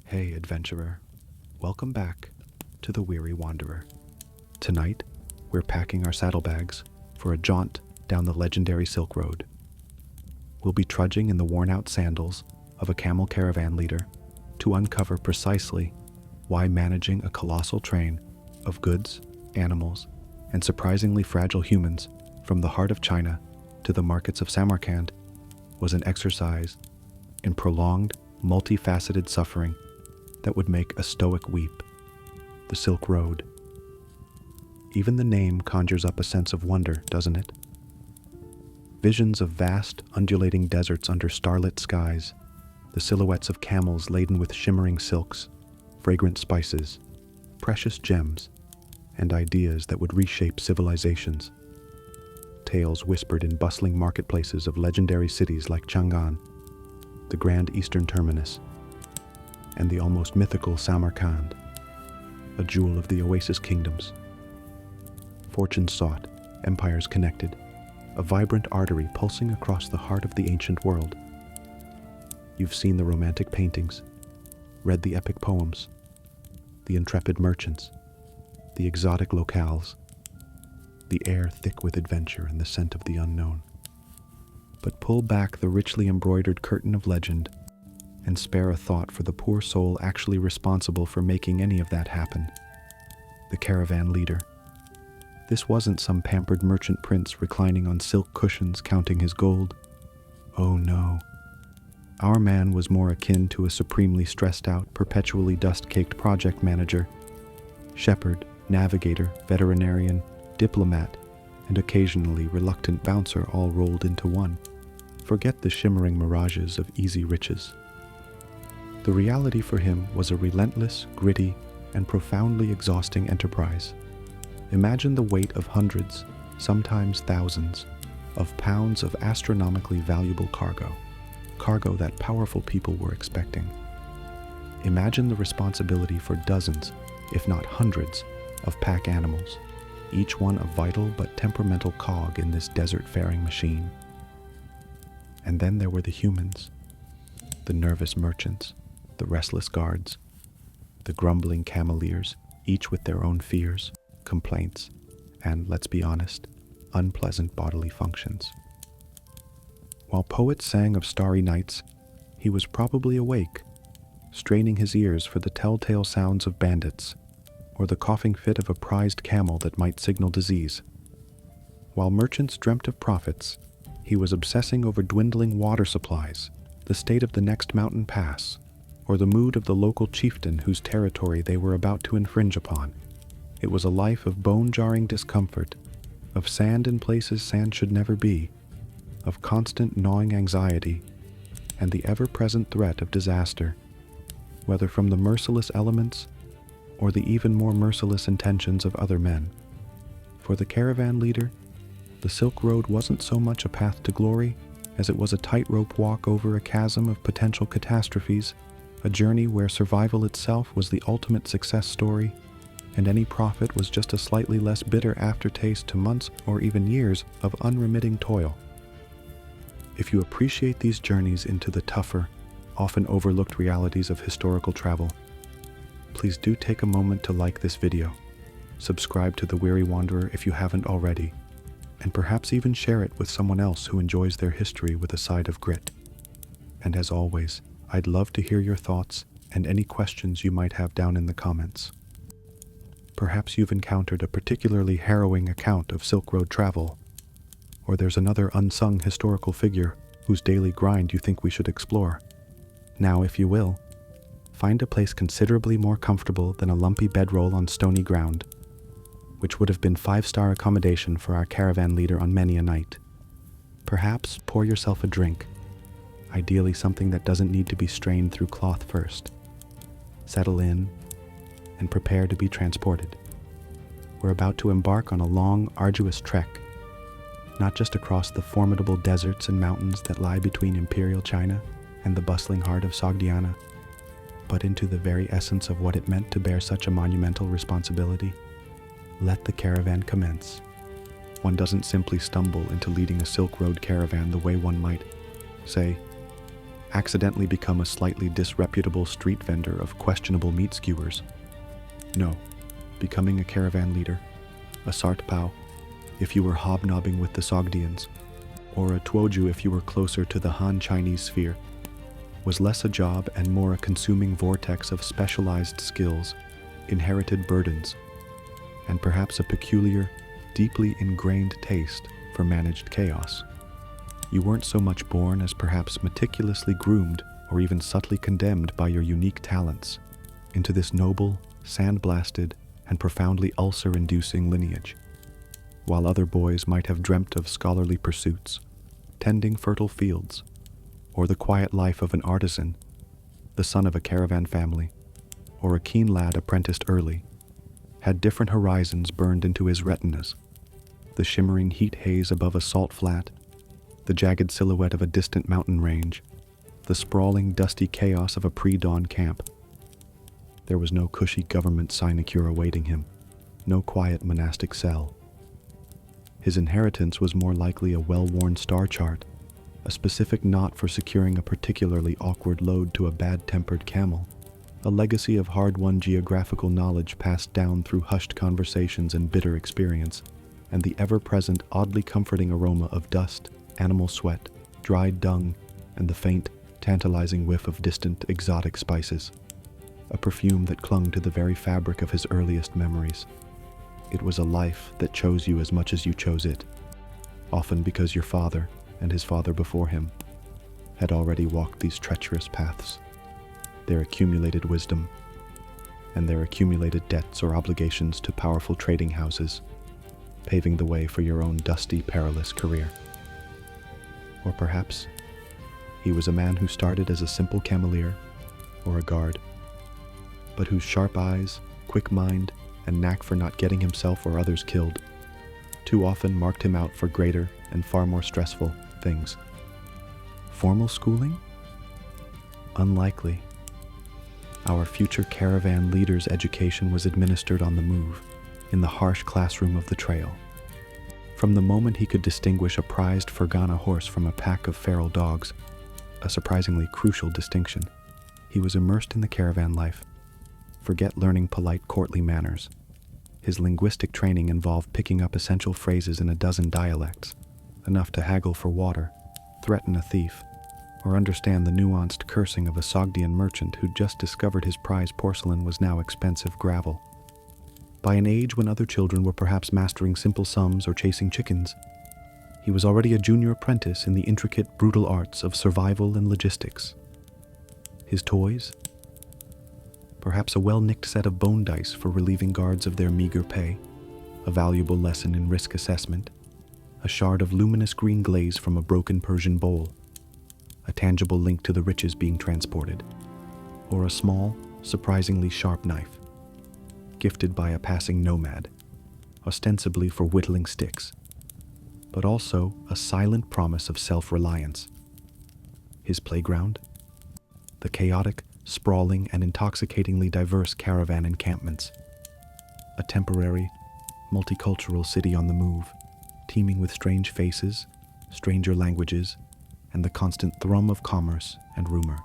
Hey, adventurer. Welcome back to the Weary Wanderer. Tonight, we're packing our saddlebags for a jaunt down the legendary Silk Road. We'll be trudging in the worn-out sandals of a camel caravan leader to uncover precisely why managing a colossal train of goods, animals, and surprisingly fragile humans from the heart of China to the markets of Samarkand was an exercise in prolonged, multifaceted suffering that would make a stoic weep. The Silk Road. Even the name conjures up a sense of wonder, doesn't it? Visions of vast, undulating deserts under starlit skies, the silhouettes of camels laden with shimmering silks, fragrant spices, precious gems, and ideas that would reshape civilizations. Tales whispered in bustling marketplaces of legendary cities like Chang'an, the grand eastern terminus, and the almost mythical Samarkand, a jewel of the Oasis kingdoms. Fortune sought, empires connected, a vibrant artery pulsing across the heart of the ancient world. You've seen the romantic paintings, read the epic poems, the intrepid merchants, the exotic locales, the air thick with adventure and the scent of the unknown. But pull back the richly embroidered curtain of legend and spare a thought for the poor soul actually responsible for making any of that happen. The caravan leader. This wasn't some pampered merchant prince reclining on silk cushions counting his gold. Oh no. Our man was more akin to a supremely stressed out, perpetually dust-caked project manager, shepherd, navigator, veterinarian, diplomat, and occasionally reluctant bouncer all rolled into one. Forget the shimmering mirages of easy riches. The reality for him was a relentless, gritty, and profoundly exhausting enterprise. Imagine the weight of hundreds, sometimes thousands, of pounds of astronomically valuable cargo that powerful people were expecting. Imagine the responsibility for dozens, if not hundreds, of pack animals, each one a vital but temperamental cog in this desert-faring machine. And then there were the humans, the nervous merchants, the restless guards, the grumbling cameleers, each with their own fears, complaints, and, let's be honest, unpleasant bodily functions. While poets sang of starry nights, he was probably awake, straining his ears for the telltale sounds of bandits, or the coughing fit of a prized camel that might signal disease. While merchants dreamt of profits, he was obsessing over dwindling water supplies, the state of the next mountain pass, or the mood of the local chieftain whose territory they were about to infringe upon. It was a life of bone-jarring discomfort, of sand in places sand should never be, of constant gnawing anxiety, and the ever-present threat of disaster, whether from the merciless elements or the even more merciless intentions of other men. For the caravan leader, the Silk Road wasn't so much a path to glory as it was a tightrope walk over a chasm of potential catastrophes, a journey where survival itself was the ultimate success story, and any profit was just a slightly less bitter aftertaste to months or even years of unremitting toil. If you appreciate these journeys into the tougher, often overlooked realities of historical travel, please do take a moment to like this video, subscribe to The Weary Wanderer if you haven't already, and perhaps even share it with someone else who enjoys their history with a side of grit. And as always, I'd love to hear your thoughts and any questions you might have down in the comments. Perhaps you've encountered a particularly harrowing account of Silk Road travel, or there's another unsung historical figure whose daily grind you think we should explore. Now, if you will, find a place considerably more comfortable than a lumpy bedroll on stony ground, which would have been 5-star accommodation for our caravan leader on many a night. Perhaps pour yourself a drink, ideally something that doesn't need to be strained through cloth first. Settle in and prepare to be transported. We're about to embark on a long, arduous trek, not just across the formidable deserts and mountains that lie between imperial China and the bustling heart of Sogdiana, but into the very essence of what it meant to bear such a monumental responsibility. Let the caravan commence. One doesn't simply stumble into leading a Silk Road caravan the way one might, say, accidentally become a slightly disreputable street vendor of questionable meat skewers. No, becoming a caravan leader, a Sartpao, if you were hobnobbing with the Sogdians, or a Tuoju if you were closer to the Han Chinese sphere, was less a job and more a consuming vortex of specialized skills, inherited burdens, and perhaps a peculiar, deeply ingrained taste for managed chaos. You weren't so much born as perhaps meticulously groomed or even subtly condemned by your unique talents into this noble, sandblasted, and profoundly ulcer-inducing lineage. While other boys might have dreamt of scholarly pursuits, tending fertile fields, or the quiet life of an artisan, the son of a caravan family, or a keen lad apprenticed early, had different horizons burned into his retinas. The shimmering heat haze above a salt flat, the jagged silhouette of a distant mountain range, the sprawling, dusty chaos of a pre-dawn camp. There was no cushy government sinecure awaiting him, no quiet monastic cell. His inheritance was more likely a well-worn star chart, a specific knot for securing a particularly awkward load to a bad-tempered camel, a legacy of hard-won geographical knowledge passed down through hushed conversations and bitter experience, and the ever-present, oddly comforting aroma of dust, animal sweat, dried dung, and the faint, tantalizing whiff of distant, exotic spices, a perfume that clung to the very fabric of his earliest memories. It was a life that chose you as much as you chose it, often because your father, and his father before him, had already walked these treacherous paths. Their accumulated wisdom, and their accumulated debts or obligations to powerful trading houses, paving the way for your own dusty, perilous career. Or perhaps he was a man who started as a simple cameleer or a guard, but whose sharp eyes, quick mind, and knack for not getting himself or others killed too often marked him out for greater and far more stressful things. Formal schooling? Unlikely. Our future caravan leader's education was administered on the move, in the harsh classroom of the trail. From the moment he could distinguish a prized Fergana horse from a pack of feral dogs, a surprisingly crucial distinction, he was immersed in the caravan life. Forget learning polite courtly manners. His linguistic training involved picking up essential phrases in a dozen dialects, enough to haggle for water, threaten a thief, or understand the nuanced cursing of a Sogdian merchant who'd just discovered his prize porcelain was now expensive gravel. By an age when other children were perhaps mastering simple sums or chasing chickens, he was already a junior apprentice in the intricate, brutal arts of survival and logistics. His toys? Perhaps a well-nicked set of bone dice for relieving guards of their meager pay, a valuable lesson in risk assessment, a shard of luminous green glaze from a broken Persian bowl, a tangible link to the riches being transported, or a small, surprisingly sharp knife, gifted by a passing nomad, ostensibly for whittling sticks, but also a silent promise of self-reliance. His playground? The chaotic, sprawling, and intoxicatingly diverse caravan encampments. A temporary, multicultural city on the move, teeming with strange faces, stranger languages, and the constant thrum of commerce and rumor.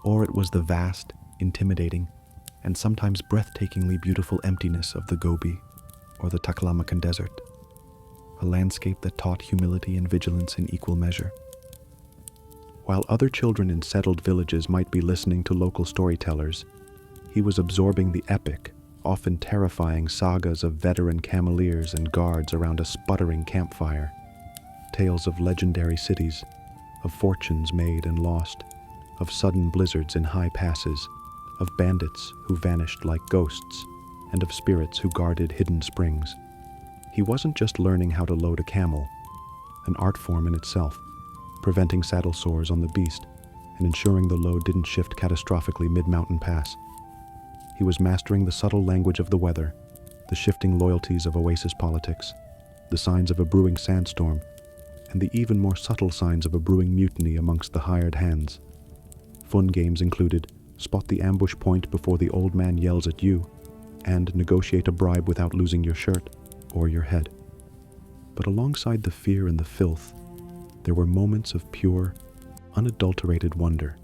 Or it was the vast, intimidating, and sometimes breathtakingly beautiful emptiness of the Gobi or the Taklamakan Desert, a landscape that taught humility and vigilance in equal measure. While other children in settled villages might be listening to local storytellers, he was absorbing the epic, often terrifying sagas of veteran cameleers and guards around a sputtering campfire, tales of legendary cities, of fortunes made and lost, of sudden blizzards in high passes, of bandits who vanished like ghosts, and of spirits who guarded hidden springs. He wasn't just learning how to load a camel, an art form in itself, preventing saddle sores on the beast and ensuring the load didn't shift catastrophically mid-mountain pass. He was mastering the subtle language of the weather, the shifting loyalties of oasis politics, the signs of a brewing sandstorm, and the even more subtle signs of a brewing mutiny amongst the hired hands. Fun games included spot the ambush point before the old man yells at you, and negotiate a bribe without losing your shirt or your head. But alongside the fear and the filth, there were moments of pure, unadulterated wonder.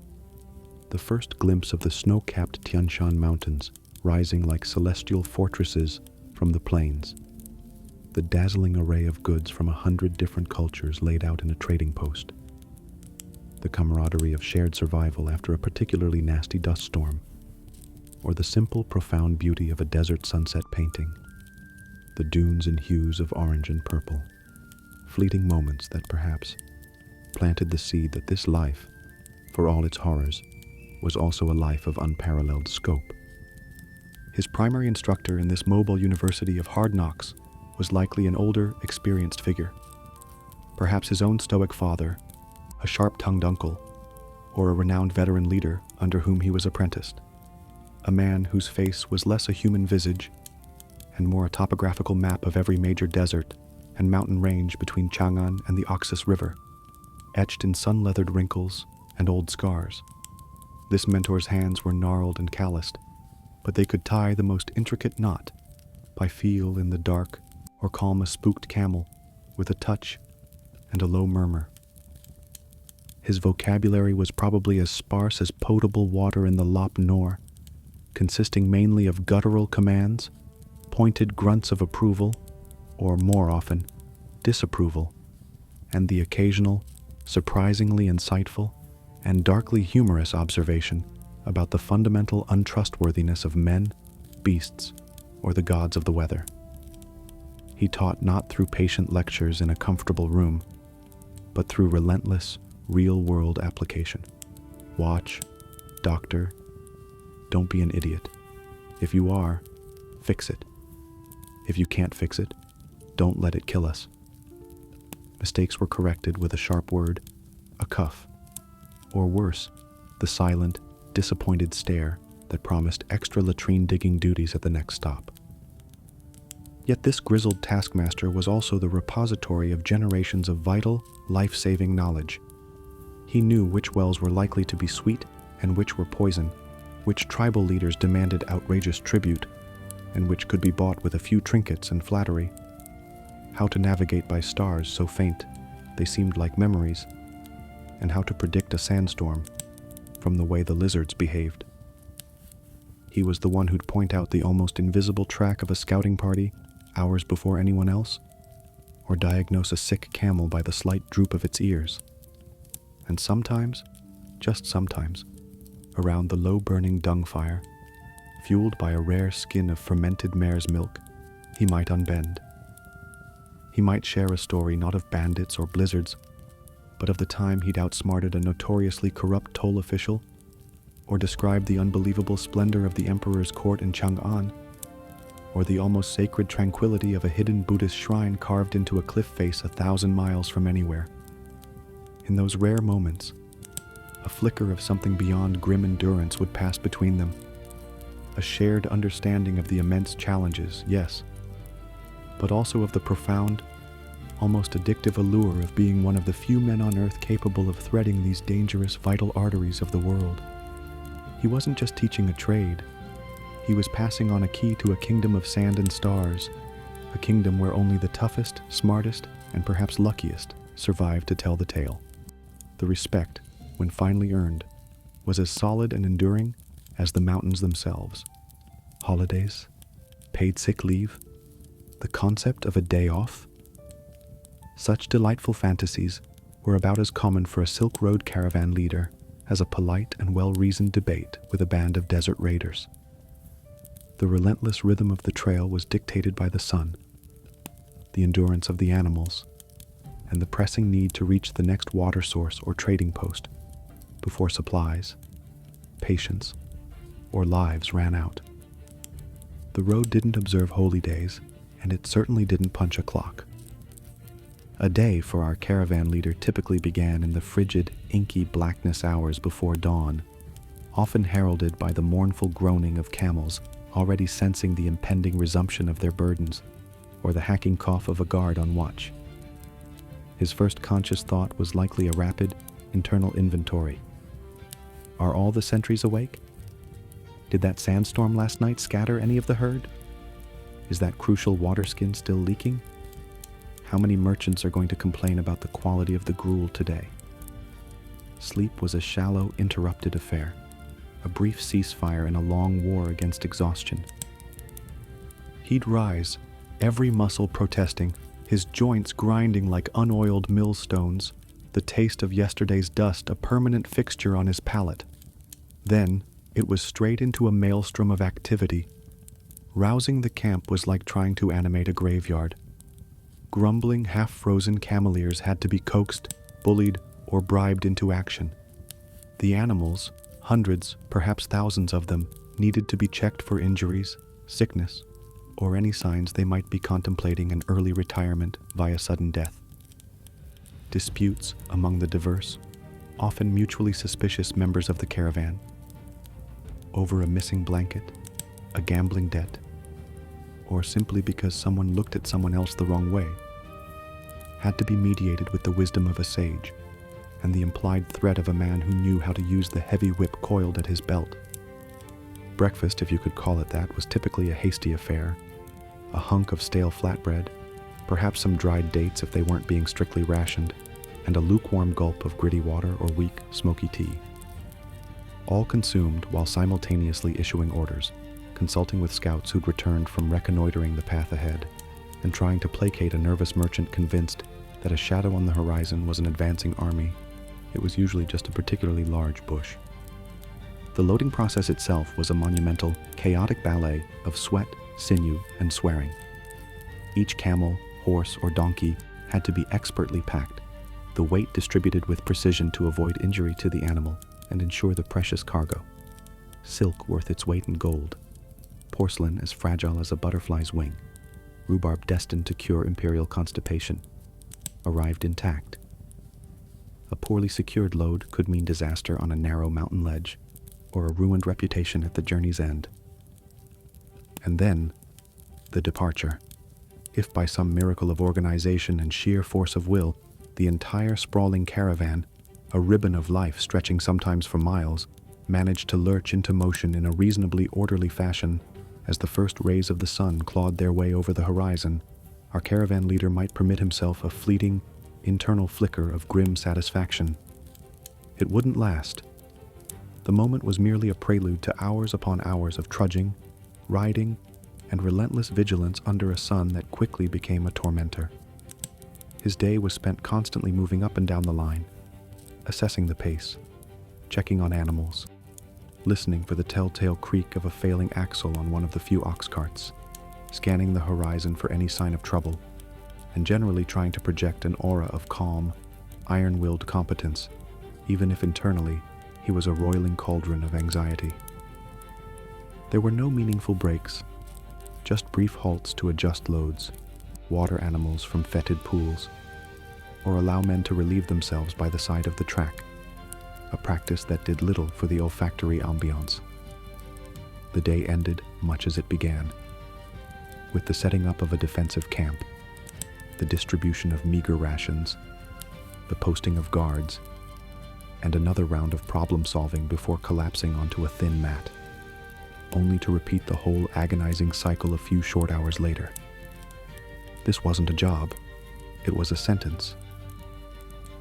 The first glimpse of the snow-capped Tian Shan Mountains rising like celestial fortresses from the plains. The dazzling array of goods from 100 different cultures laid out in a trading post. The camaraderie of shared survival after a particularly nasty dust storm. Or the simple, profound beauty of a desert sunset painting. The dunes in hues of orange and purple. Fleeting moments that perhaps planted the seed that this life, for all its horrors, was also a life of unparalleled scope. His primary instructor in this mobile university of hard knocks was likely an older, experienced figure. Perhaps his own stoic father, a sharp-tongued uncle, or a renowned veteran leader under whom he was apprenticed. A man whose face was less a human visage and more a topographical map of every major desert and mountain range between Chang'an and the Oxus River, etched in sun-leathered wrinkles and old scars. This mentor's hands were gnarled and calloused, but they could tie the most intricate knot by feel in the dark or calm a spooked camel with a touch and a low murmur. His vocabulary was probably as sparse as potable water in the Lop Nor, consisting mainly of guttural commands, pointed grunts of approval, or more often, disapproval, and the occasional, surprisingly insightful, and darkly humorous observation about the fundamental untrustworthiness of men, beasts, or the gods of the weather. He taught not through patient lectures in a comfortable room, but through relentless, real-world application. Watch, doctor, don't be an idiot. If you are, fix it. If you can't fix it, don't let it kill us. Mistakes were corrected with a sharp word, a cuff, or worse, the silent, disappointed stare that promised extra latrine-digging duties at the next stop. Yet this grizzled taskmaster was also the repository of generations of vital, life-saving knowledge. He knew which wells were likely to be sweet and which were poison, which tribal leaders demanded outrageous tribute, and which could be bought with a few trinkets and flattery. How to navigate by stars so faint they seemed like memories, and how to predict a sandstorm from the way the lizards behaved. He was the one who'd point out the almost invisible track of a scouting party hours before anyone else, or diagnose a sick camel by the slight droop of its ears. And sometimes, just sometimes, around the low-burning dung fire, fueled by a rare skin of fermented mare's milk, he might unbend. He might share a story not of bandits or blizzards, but of the time he'd outsmarted a notoriously corrupt toll official, or describe the unbelievable splendor of the emperor's court in Chang'an, or the almost sacred tranquility of a hidden Buddhist shrine carved into a cliff face 1,000 miles from anywhere. In those rare moments, a flicker of something beyond grim endurance would pass between them. A shared understanding of the immense challenges, yes, but also of the profound, almost addictive allure of being one of the few men on earth capable of threading these dangerous vital arteries of the world. He wasn't just teaching a trade. He was passing on a key to a kingdom of sand and stars, a kingdom where only the toughest, smartest, and perhaps luckiest survived to tell the tale. The respect, when finally earned, was as solid and enduring as the mountains themselves. Holidays, paid sick leave, the concept of a day off. Such delightful fantasies were about as common for a Silk Road caravan leader as a polite and well-reasoned debate with a band of desert raiders. The relentless rhythm of the trail was dictated by the sun, the endurance of the animals, and the pressing need to reach the next water source or trading post before supplies, patience, or lives ran out. The road didn't observe holy days, and it certainly didn't punch a clock. A day for our caravan leader typically began in the frigid, inky blackness hours before dawn, often heralded by the mournful groaning of camels already sensing the impending resumption of their burdens, or the hacking cough of a guard on watch. His first conscious thought was likely a rapid, internal inventory. Are all the sentries awake? Did that sandstorm last night scatter any of the herd? Is that crucial water skin still leaking? How many merchants are going to complain about the quality of the gruel today? Sleep was a shallow, interrupted affair, a brief ceasefire in a long war against exhaustion. He'd rise, every muscle protesting, his joints grinding like unoiled millstones, the taste of yesterday's dust a permanent fixture on his palate. Then, it was straight into a maelstrom of activity. Rousing the camp was like trying to animate a graveyard. Grumbling, half-frozen cameleers had to be coaxed, bullied, or bribed into action. The animals, hundreds, perhaps thousands of them, needed to be checked for injuries, sickness, or any signs they might be contemplating an early retirement via sudden death. Disputes among the diverse, often mutually suspicious members of the caravan, over a missing blanket, a gambling debt, or simply because someone looked at someone else the wrong way, had to be mediated with the wisdom of a sage and the implied threat of a man who knew how to use the heavy whip coiled at his belt. Breakfast, if you could call it that, was typically a hasty affair, a hunk of stale flatbread, perhaps some dried dates if they weren't being strictly rationed, and a lukewarm gulp of gritty water or weak, smoky tea. All consumed while simultaneously issuing orders, consulting with scouts who'd returned from reconnoitering the path ahead, and trying to placate a nervous merchant convinced that a shadow on the horizon was an advancing army. It was usually just a particularly large bush. The loading process itself was a monumental, chaotic ballet of sweat, sinew, and swearing. Each camel, horse, or donkey had to be expertly packed, the weight distributed with precision to avoid injury to the animal and ensure the precious cargo. Silk worth its weight in gold, porcelain as fragile as a butterfly's wing, rhubarb destined to cure imperial constipation, arrived intact. A poorly secured load could mean disaster on a narrow mountain ledge, or a ruined reputation at the journey's end. And then, the departure. If by some miracle of organization and sheer force of will, the entire sprawling caravan, a ribbon of life stretching sometimes for miles, managed to lurch into motion in a reasonably orderly fashion, as the first rays of the sun clawed their way over the horizon, our caravan leader might permit himself a fleeting, internal flicker of grim satisfaction. It wouldn't last. The moment was merely a prelude to hours upon hours of trudging, riding, and relentless vigilance under a sun that quickly became a tormentor. His day was spent constantly moving up and down the line, assessing the pace, checking on animals, listening for the telltale creak of a failing axle on one of the few ox carts, scanning the horizon for any sign of trouble, and generally trying to project an aura of calm, iron-willed competence, even if internally he was a roiling cauldron of anxiety. There were no meaningful breaks, just brief halts to adjust loads, water animals from fetid pools, or allow men to relieve themselves by the side of the track, a practice that did little for the olfactory ambiance. The day ended much as it began, with the setting up of a defensive camp, the distribution of meager rations, the posting of guards, and another round of problem-solving before collapsing onto a thin mat, only to repeat the whole agonizing cycle a few short hours later. This wasn't a job, it was a sentence.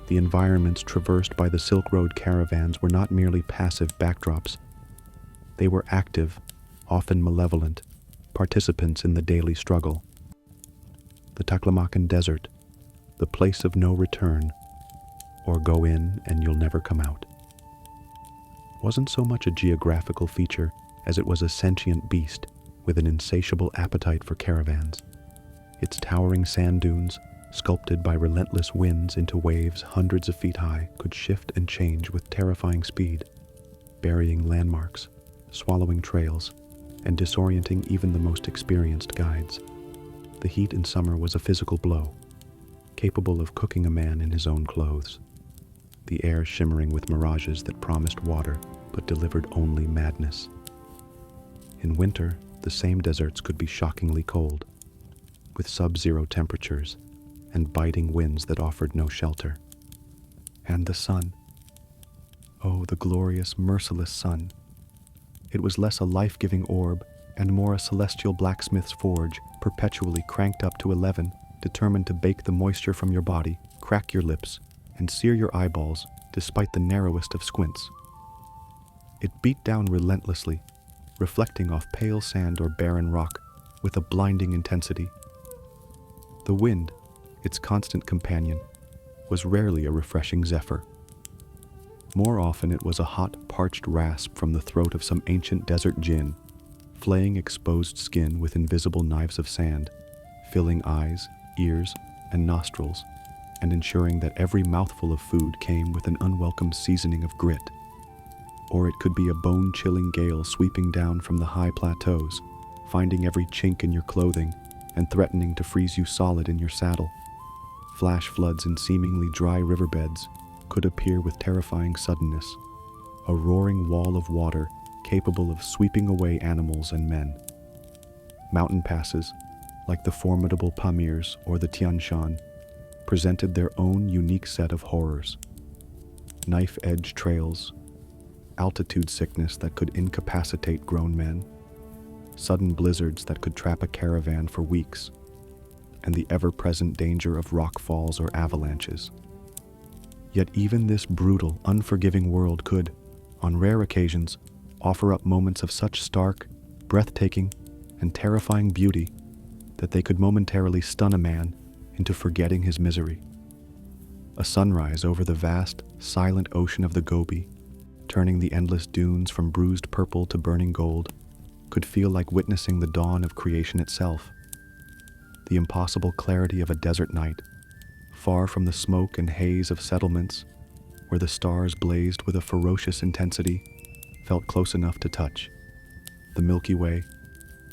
The environments traversed by the Silk Road caravans were not merely passive backdrops. They were active, often malevolent, participants in the daily struggle. The Taklamakan Desert, the place of no return, or go in and you'll never come out, wasn't so much a geographical feature as it was a sentient beast with an insatiable appetite for caravans. Its towering sand dunes, sculpted by relentless winds into waves hundreds of feet high, could shift and change with terrifying speed, burying landmarks, swallowing trails, and disorienting even the most experienced guides. The heat in summer was a physical blow, capable of cooking a man in his own clothes, the air shimmering with mirages that promised water but delivered only madness. In winter, the same deserts could be shockingly cold, with sub-zero temperatures and biting winds that offered no shelter. And the sun. Oh, the glorious, merciless sun. It was less a life-giving orb and more a celestial blacksmith's forge, perpetually cranked up to 11, determined to bake the moisture from your body, crack your lips, and sear your eyeballs, despite the narrowest of squints. It beat down relentlessly, reflecting off pale sand or barren rock with a blinding intensity. The wind, its constant companion, was rarely a refreshing zephyr. More often it was a hot, parched rasp from the throat of some ancient desert djinn, flaying exposed skin with invisible knives of sand, filling eyes, ears, and nostrils, and ensuring that every mouthful of food came with an unwelcome seasoning of grit. Or it could be a bone-chilling gale sweeping down from the high plateaus, finding every chink in your clothing and threatening to freeze you solid in your saddle. Flash floods in seemingly dry riverbeds could appear with terrifying suddenness, a roaring wall of water capable of sweeping away animals and men. Mountain passes, like the formidable Pamirs or the Tian Shan, presented their own unique set of horrors. Knife-edge trails, altitude sickness that could incapacitate grown men, sudden blizzards that could trap a caravan for weeks, and the ever-present danger of rock falls or avalanches. Yet even this brutal, unforgiving world could, on rare occasions, offer up moments of such stark, breathtaking, and terrifying beauty that they could momentarily stun a man into forgetting his misery. A sunrise over the vast, silent ocean of the Gobi, turning the endless dunes from bruised purple to burning gold, could feel like witnessing the dawn of creation itself. The impossible clarity of a desert night, far from the smoke and haze of settlements, where the stars blazed with a ferocious intensity, felt close enough to touch. The Milky Way,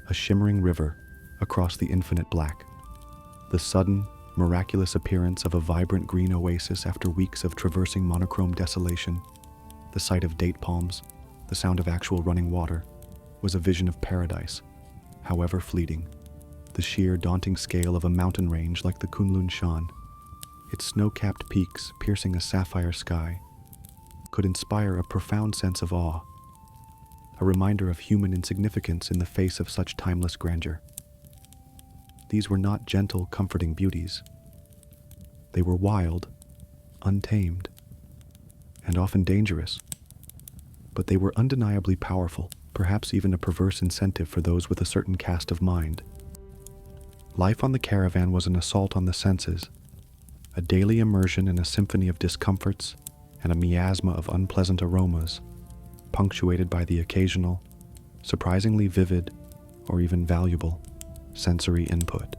a shimmering river across the infinite black. The sudden, miraculous appearance of a vibrant green oasis after weeks of traversing monochrome desolation, the sight of date palms, the sound of actual running water, was a vision of paradise, however fleeting. The sheer, daunting scale of a mountain range like the Kunlun Shan, its snow-capped peaks piercing a sapphire sky, could inspire a profound sense of awe, a reminder of human insignificance in the face of such timeless grandeur. These were not gentle, comforting beauties. They were wild, untamed, and often dangerous, but they were undeniably powerful, perhaps even a perverse incentive for those with a certain cast of mind. Life on the caravan was an assault on the senses, a daily immersion in a symphony of discomforts and a miasma of unpleasant aromas, punctuated by the occasional, surprisingly vivid, or even valuable, sensory input.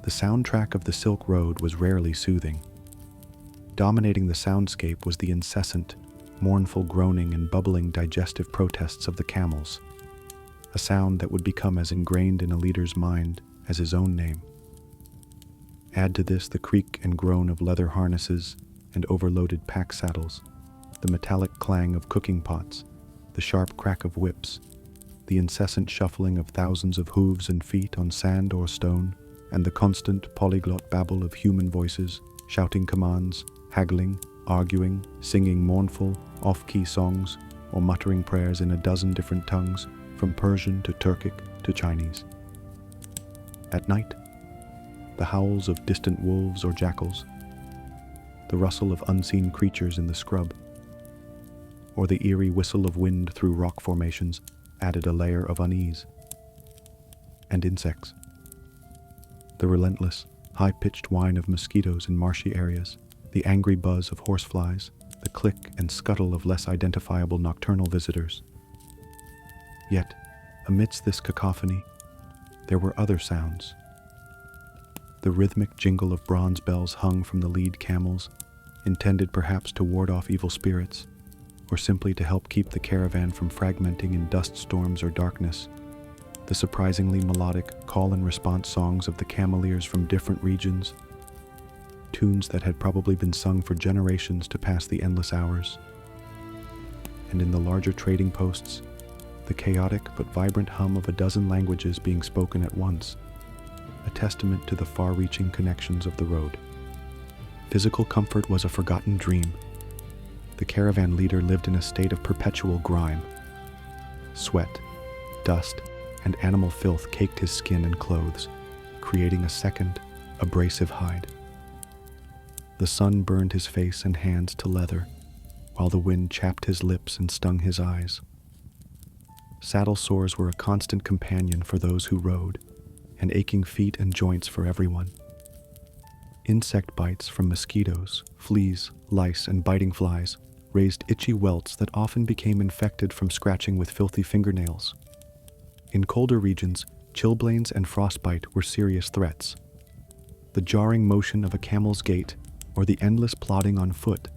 The soundtrack of the Silk Road was rarely soothing. Dominating the soundscape was the incessant, mournful groaning and bubbling digestive protests of the camels, a sound that would become as ingrained in a leader's mind as his own name. Add to this the creak and groan of leather harnesses and overloaded pack saddles, the metallic clang of cooking pots, the sharp crack of whips, the incessant shuffling of thousands of hooves and feet on sand or stone, and the constant polyglot babble of human voices, shouting commands, haggling, arguing, singing mournful, off-key songs, or muttering prayers in a dozen different tongues, from Persian to Turkic to Chinese. At night, the howls of distant wolves or jackals, the rustle of unseen creatures in the scrub, or the eerie whistle of wind through rock formations added a layer of unease. And insects. The relentless, high-pitched whine of mosquitoes in marshy areas, the angry buzz of horseflies, the click and scuttle of less identifiable nocturnal visitors. Yet, amidst this cacophony, there were other sounds. The rhythmic jingle of bronze bells hung from the lead camels, intended perhaps to ward off evil spirits, or simply to help keep the caravan from fragmenting in dust storms or darkness. The surprisingly melodic call-and-response songs of the cameleers from different regions, tunes that had probably been sung for generations to pass the endless hours. And in the larger trading posts, the chaotic but vibrant hum of a dozen languages being spoken at once, a testament to the far-reaching connections of the road. Physical comfort was a forgotten dream. The caravan leader lived in a state of perpetual grime. Sweat, dust, and animal filth caked his skin and clothes, creating a second, abrasive hide. The sun burned his face and hands to leather, while the wind chapped his lips and stung his eyes. Saddle sores were a constant companion for those who rode, and aching feet and joints for everyone. Insect bites from mosquitoes, fleas, lice, and biting flies raised itchy welts that often became infected from scratching with filthy fingernails. In colder regions, chilblains and frostbite were serious threats. The jarring motion of a camel's gait or the endless plodding on foot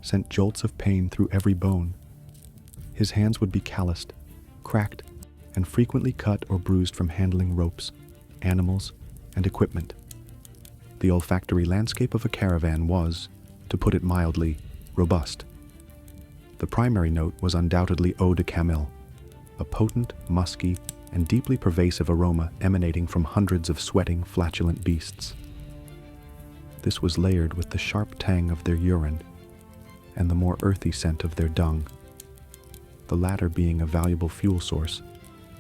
sent jolts of pain through every bone. His hands would be calloused, cracked, and frequently cut or bruised from handling ropes, animals, and equipment. The olfactory landscape of a caravan was, to put it mildly, robust. The primary note was undoubtedly eau de camel, a potent, musky, and deeply pervasive aroma emanating from hundreds of sweating, flatulent beasts. This was layered with the sharp tang of their urine and the more earthy scent of their dung, the latter being a valuable fuel source,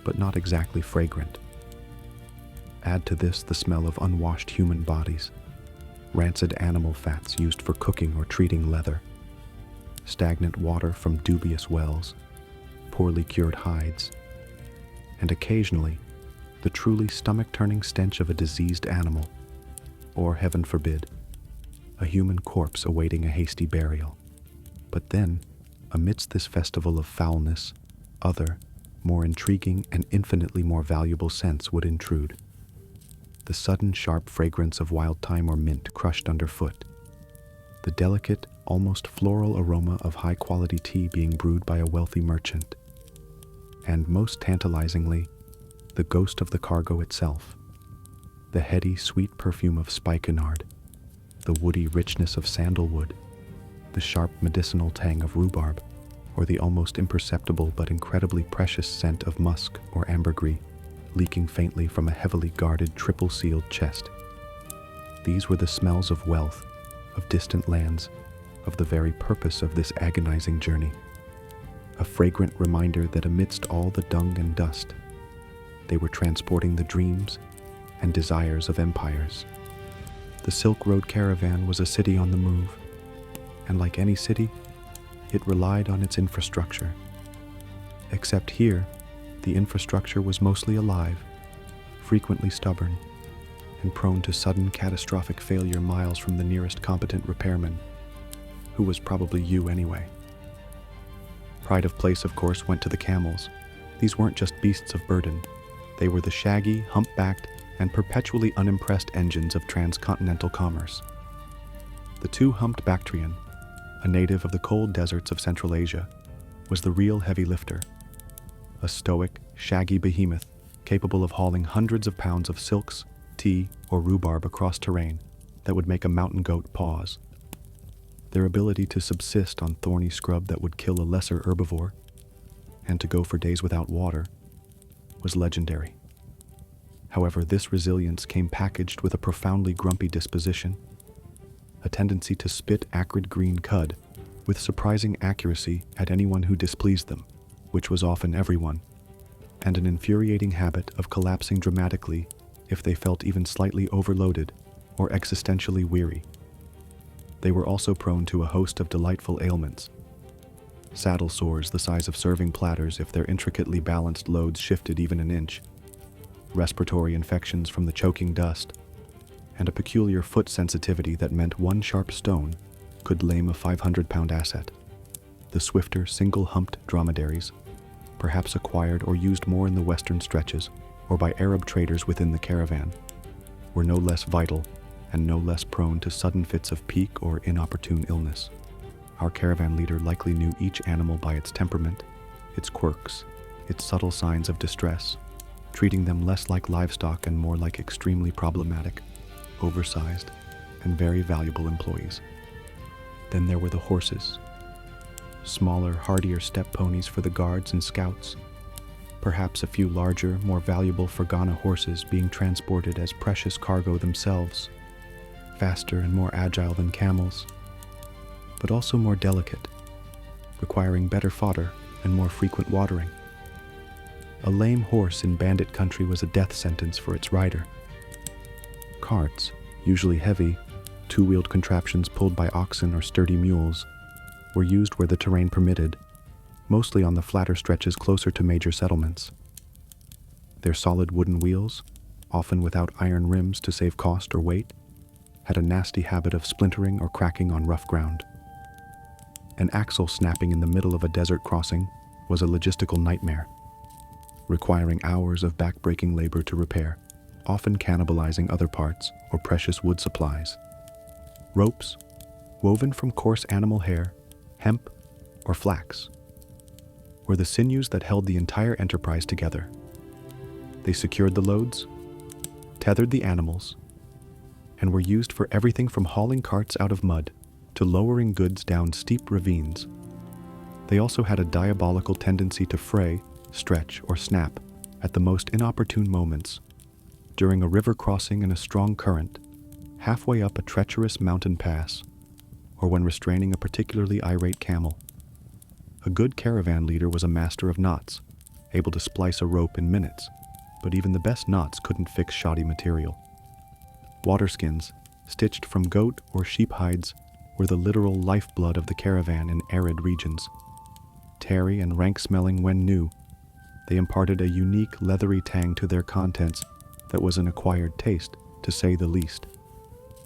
but not exactly fragrant. Add to this the smell of unwashed human bodies, rancid animal fats used for cooking or treating leather, stagnant water from dubious wells, poorly cured hides, and occasionally the truly stomach-turning stench of a diseased animal, or, heaven forbid, a human corpse awaiting a hasty burial. But then, amidst this festival of foulness, other, more intriguing and infinitely more valuable scents would intrude. The sudden sharp fragrance of wild thyme or mint crushed underfoot, the delicate, almost floral aroma of high-quality tea being brewed by a wealthy merchant, and most tantalizingly, the ghost of the cargo itself, the heady, sweet perfume of spikenard, the woody richness of sandalwood, the sharp medicinal tang of rhubarb, or the almost imperceptible but incredibly precious scent of musk or ambergris, leaking faintly from a heavily guarded, triple-sealed chest. These were the smells of wealth, of distant lands, of the very purpose of this agonizing journey. A fragrant reminder that amidst all the dung and dust, they were transporting the dreams and desires of empires. The Silk Road caravan was a city on the move, and like any city, it relied on its infrastructure. Except here, the infrastructure was mostly alive, frequently stubborn, and prone to sudden catastrophic failure miles from the nearest competent repairman, who was probably you anyway. Pride of place, of course, went to the camels. These weren't just beasts of burden. They were the shaggy, hump-backed, and perpetually unimpressed engines of transcontinental commerce. The two-humped Bactrian, a native of the cold deserts of Central Asia, was the real heavy lifter, a stoic, shaggy behemoth capable of hauling hundreds of pounds of silks, tea, or rhubarb across terrain that would make a mountain goat pause. Their ability to subsist on thorny scrub that would kill a lesser herbivore, and to go for days without water, was legendary. However, this resilience came packaged with a profoundly grumpy disposition, a tendency to spit acrid green cud with surprising accuracy at anyone who displeased them, which was often everyone, and an infuriating habit of collapsing dramatically if they felt even slightly overloaded or existentially weary. They were also prone to a host of delightful ailments. Saddle sores the size of serving platters if their intricately balanced loads shifted even an inch, respiratory infections from the choking dust, and a peculiar foot sensitivity that meant one sharp stone could lame a 500-pound asset. The swifter, single-humped dromedaries, perhaps acquired or used more in the western stretches or by Arab traders within the caravan, were no less vital and no less prone to sudden fits of pique or inopportune illness. Our caravan leader likely knew each animal by its temperament, its quirks, its subtle signs of distress, treating them less like livestock and more like extremely problematic, oversized, and very valuable employees. Then there were the horses. Smaller, hardier steppe ponies for the guards and scouts, perhaps a few larger, more valuable Fergana horses being transported as precious cargo themselves, faster and more agile than camels, but also more delicate, requiring better fodder and more frequent watering. A lame horse in bandit country was a death sentence for its rider. Carts, usually heavy, two-wheeled contraptions pulled by oxen or sturdy mules, were used where the terrain permitted, mostly on the flatter stretches closer to major settlements. Their solid wooden wheels, often without iron rims to save cost or weight, had a nasty habit of splintering or cracking on rough ground. An axle snapping in the middle of a desert crossing was a logistical nightmare, requiring hours of back-breaking labor to repair, often cannibalizing other parts or precious wood supplies. Ropes, woven from coarse animal hair, hemp, or flax, were the sinews that held the entire enterprise together. They secured the loads, tethered the animals, and were used for everything from hauling carts out of mud to lowering goods down steep ravines. They also had a diabolical tendency to fray, stretch, or snap at the most inopportune moments, during a river crossing in a strong current, halfway up a treacherous mountain pass, or when restraining a particularly irate camel. A good caravan leader was a master of knots, able to splice a rope in minutes, but even the best knots couldn't fix shoddy material. Waterskins, stitched from goat or sheep hides, were the literal lifeblood of the caravan in arid regions. Tarry and rank-smelling when new, they imparted a unique leathery tang to their contents that was an acquired taste, to say the least.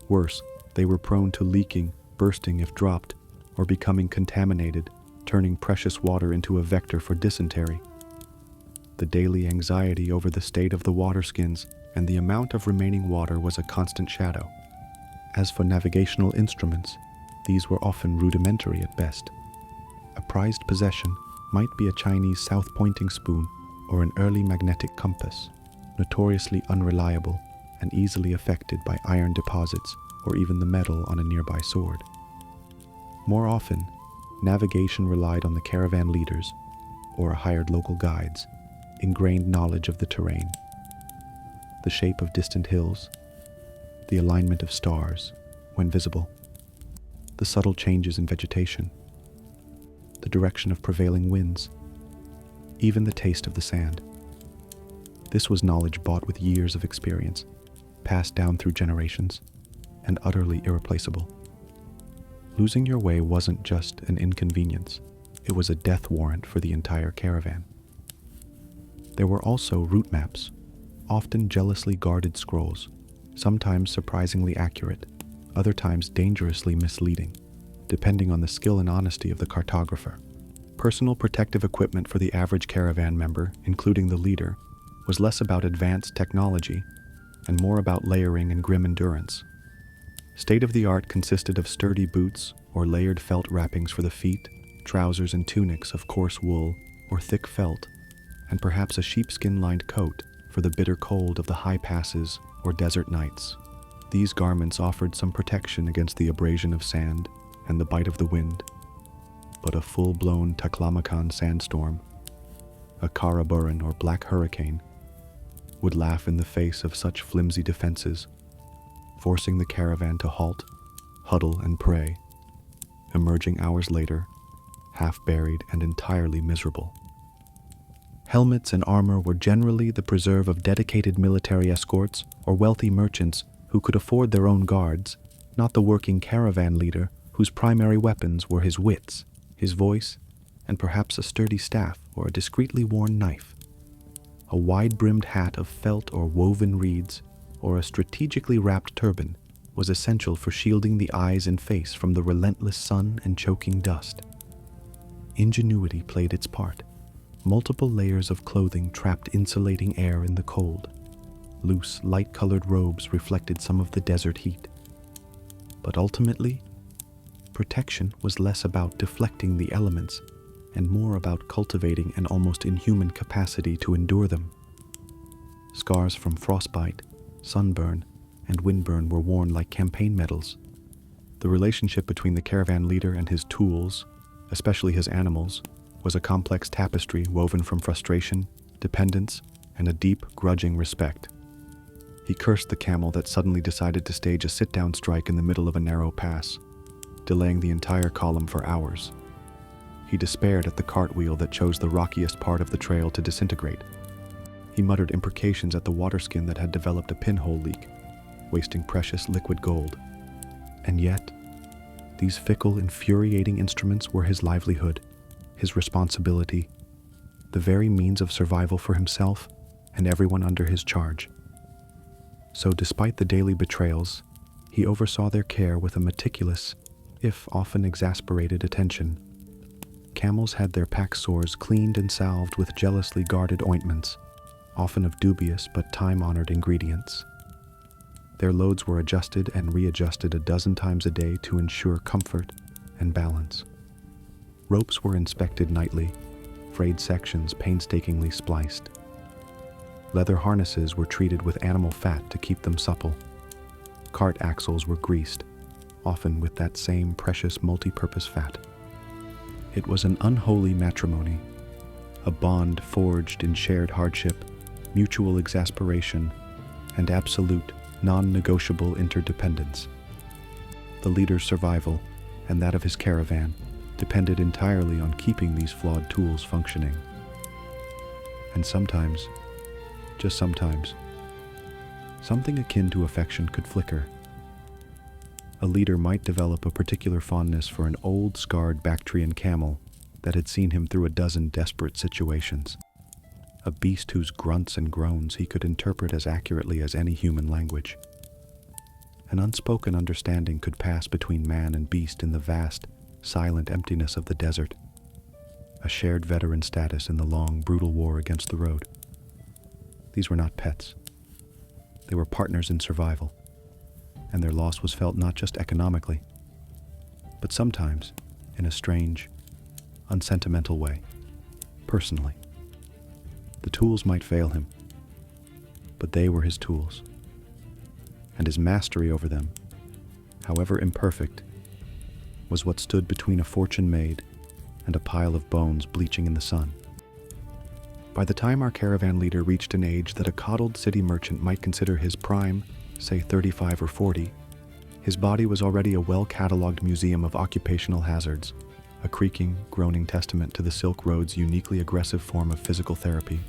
Worse, they were prone to leaking, bursting if dropped, or becoming contaminated, turning precious water into a vector for dysentery. The daily anxiety over the state of the waterskins and the amount of remaining water was a constant shadow. As for navigational instruments, these were often rudimentary at best. A prized possession might be a Chinese south-pointing spoon or an early magnetic compass, notoriously unreliable and easily affected by iron deposits or even the metal on a nearby sword. More often, navigation relied on the caravan leaders, or hired local guides, ingrained knowledge of the terrain, the shape of distant hills, the alignment of stars when visible, the subtle changes in vegetation, the direction of prevailing winds, even the taste of the sand. This was knowledge bought with years of experience, passed down through generations, and utterly irreplaceable. Losing your way wasn't just an inconvenience, it was a death warrant for the entire caravan. There were also route maps, often jealously guarded scrolls, sometimes surprisingly accurate, other times dangerously misleading, depending on the skill and honesty of the cartographer. Personal protective equipment for the average caravan member, including the leader, was less about advanced technology and more about layering and grim endurance. State-of-the-art consisted of sturdy boots or layered felt wrappings for the feet, trousers and tunics of coarse wool or thick felt, and perhaps a sheepskin-lined coat for the bitter cold of the high passes or desert nights. These garments offered some protection against the abrasion of sand and the bite of the wind, but a full-blown Taklamakan sandstorm, a Karaburan or black hurricane, would laugh in the face of such flimsy defenses, forcing the caravan to halt, huddle, and pray, emerging hours later, half-buried and entirely miserable. Helmets and armor were generally the preserve of dedicated military escorts or wealthy merchants who could afford their own guards, not the working caravan leader whose primary weapons were his wits, his voice, and perhaps a sturdy staff or a discreetly worn knife. A wide-brimmed hat of felt or woven reeds, or a strategically wrapped turban, was essential for shielding the eyes and face from the relentless sun and choking dust. Ingenuity played its part. Multiple layers of clothing trapped insulating air in the cold. Loose, light-colored robes reflected some of the desert heat. But ultimately, protection was less about deflecting the elements and more about cultivating an almost inhuman capacity to endure them. Scars from frostbite, sunburn, and windburn were worn like campaign medals. The relationship between the caravan leader and his tools, especially his animals, was a complex tapestry woven from frustration, dependence, and a deep, grudging respect. He cursed the camel that suddenly decided to stage a sit-down strike in the middle of a narrow pass, delaying the entire column for hours. He despaired at the cartwheel that chose the rockiest part of the trail to disintegrate. He muttered imprecations at the waterskin that had developed a pinhole leak, wasting precious liquid gold. And yet, These fickle, infuriating instruments were his livelihood, his responsibility, the very means of survival for himself and everyone under his charge. So despite the daily betrayals, he oversaw their care with a meticulous, if often exasperated, attention. Camels had their pack sores cleaned and salved with jealously guarded ointments, often of dubious but time-honored ingredients. Their loads were adjusted and readjusted a dozen times a day to ensure comfort and balance. Ropes were inspected nightly, frayed sections painstakingly spliced. Leather harnesses were treated with animal fat to keep them supple. Cart axles were greased, often with that same precious multi-purpose fat. It was an unholy matrimony, a bond forged in shared hardship, mutual exasperation, and absolute, non-negotiable interdependence. The leader's survival, and that of his caravan, depended entirely on keeping these flawed tools functioning. And sometimes, just sometimes, something akin to affection could flicker. A leader might develop a particular fondness for an old, scarred Bactrian camel that had seen him through a dozen desperate situations. A beast whose grunts and groans he could interpret as accurately as any human language. An unspoken understanding could pass between man and beast in the vast, silent emptiness of the desert. A shared veteran status in the long, brutal war against the road. These were not pets. They were partners in survival, and their loss was felt not just economically, but sometimes in a strange, unsentimental way, personally. The tools might fail him, but they were his tools, and his mastery over them, however imperfect, was what stood between a fortune made and a pile of bones bleaching in the sun. By the time our caravan leader reached an age that a coddled city merchant might consider his prime, say 35 or 40, his body was already a well-catalogued museum of occupational hazards, a creaking, groaning testament to the Silk Road's uniquely aggressive form of physical therapy.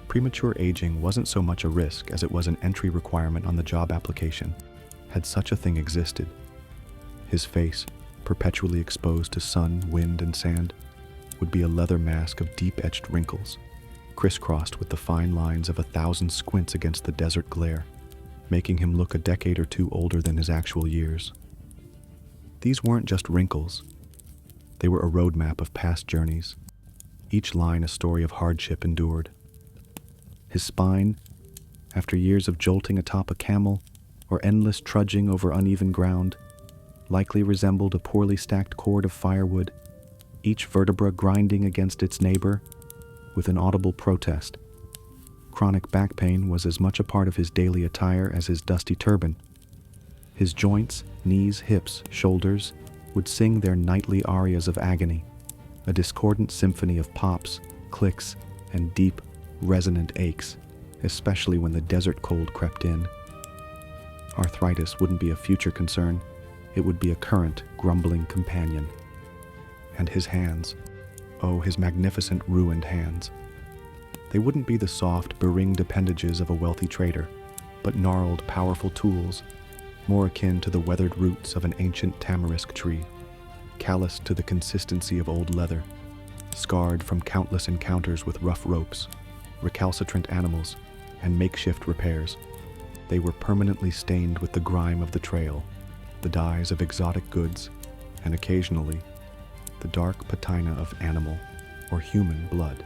Premature aging wasn't so much a risk as it was an entry requirement on the job application, had such a thing existed. His face, perpetually exposed to sun, wind, and sand, would be a leather mask of deep-etched wrinkles, crisscrossed with the fine lines of 1,000 squints against the desert glare, making him look a decade or two older than his actual years. These weren't just wrinkles. They were a roadmap of past journeys, each line a story of hardship endured. His spine, after years of jolting atop a camel or endless trudging over uneven ground, likely resembled a poorly stacked cord of firewood, each vertebra grinding against its neighbor with an audible protest. Chronic back pain was as much a part of his daily attire as his dusty turban. His joints, knees, hips, shoulders would sing their nightly arias of agony, a discordant symphony of pops, clicks, and deep, resonant aches, especially when the desert cold crept in. Arthritis wouldn't be a future concern, it would be a current, grumbling companion. And his hands, oh, his magnificent ruined hands. They wouldn't be the soft, beringed appendages of a wealthy trader, but gnarled, powerful tools, more akin to the weathered roots of an ancient tamarisk tree, calloused to the consistency of old leather, scarred from countless encounters with rough ropes, recalcitrant animals, and makeshift repairs. They were permanently stained with the grime of the trail, the dyes of exotic goods, and occasionally, the dark patina of animal or human blood.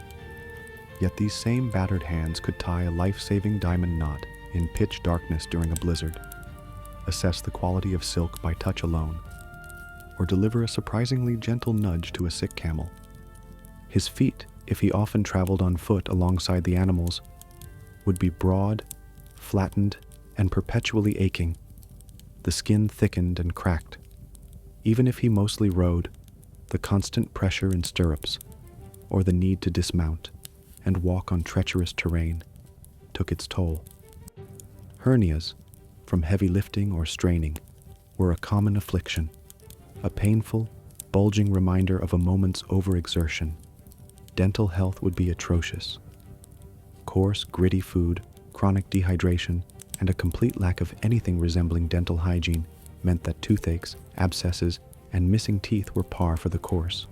Yet these same battered hands could tie a life-saving diamond knot in pitch darkness during a blizzard, assess the quality of silk by touch alone, or deliver a surprisingly gentle nudge to a sick camel. His feet, if he often traveled on foot alongside the animals, would be broad, flattened, and perpetually aching, the skin thickened and cracked. Even if he mostly rode, the constant pressure in stirrups, or the need to dismount and walk on treacherous terrain, took its toll. Hernias, from heavy lifting or straining, were a common affliction, a painful, bulging reminder of a moment's overexertion. Dental health would be atrocious. Coarse, gritty food, chronic dehydration, and a complete lack of anything resembling dental hygiene meant that toothaches, abscesses, and missing teeth were par for the course.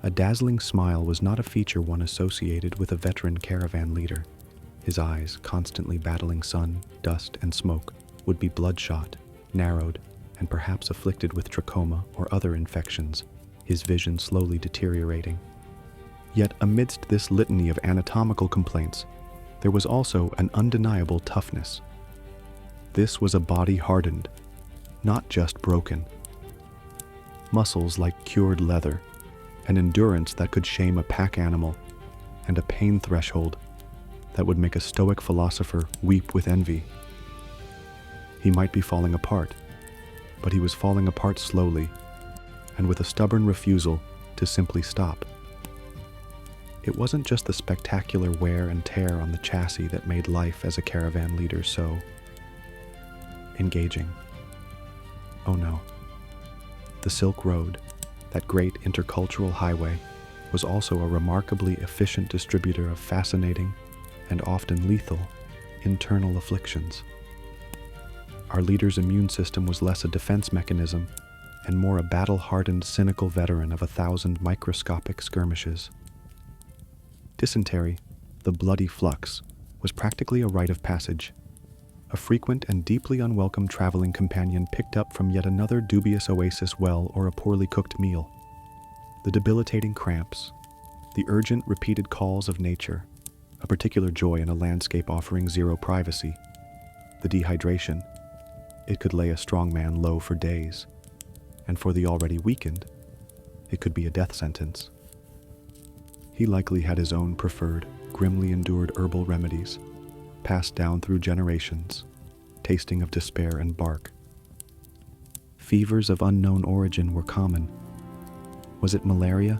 A dazzling smile was not a feature one associated with a veteran caravan leader. His eyes, constantly battling sun, dust, and smoke, would be bloodshot, narrowed, and perhaps afflicted with trachoma or other infections, his vision slowly deteriorating. Yet amidst this litany of anatomical complaints, there was also an undeniable toughness. This was a body hardened, not just broken. Muscles like cured leather, an endurance that could shame a pack animal, and a pain threshold that would make a stoic philosopher weep with envy. He might be falling apart, but he was falling apart slowly, and with a stubborn refusal to simply stop. It wasn't just the spectacular wear and tear on the chassis that made life as a caravan leader so engaging. Oh no. The Silk Road, that great intercultural highway, was also a remarkably efficient distributor of fascinating and often lethal internal afflictions. Our leader's immune system was less a defense mechanism and more a battle-hardened, cynical veteran of 1,000 microscopic skirmishes. Dysentery, the bloody flux, was practically a rite of passage, a frequent and deeply unwelcome traveling companion picked up from yet another dubious oasis well or a poorly cooked meal. The debilitating cramps, the urgent repeated calls of nature, a particular joy in a landscape offering zero privacy, the dehydration, it could lay a strong man low for days, and for the already weakened, it could be a death sentence. He likely had his own preferred, grimly endured herbal remedies, passed down through generations, tasting of despair and bark. Fevers of unknown origin were common. Was it malaria,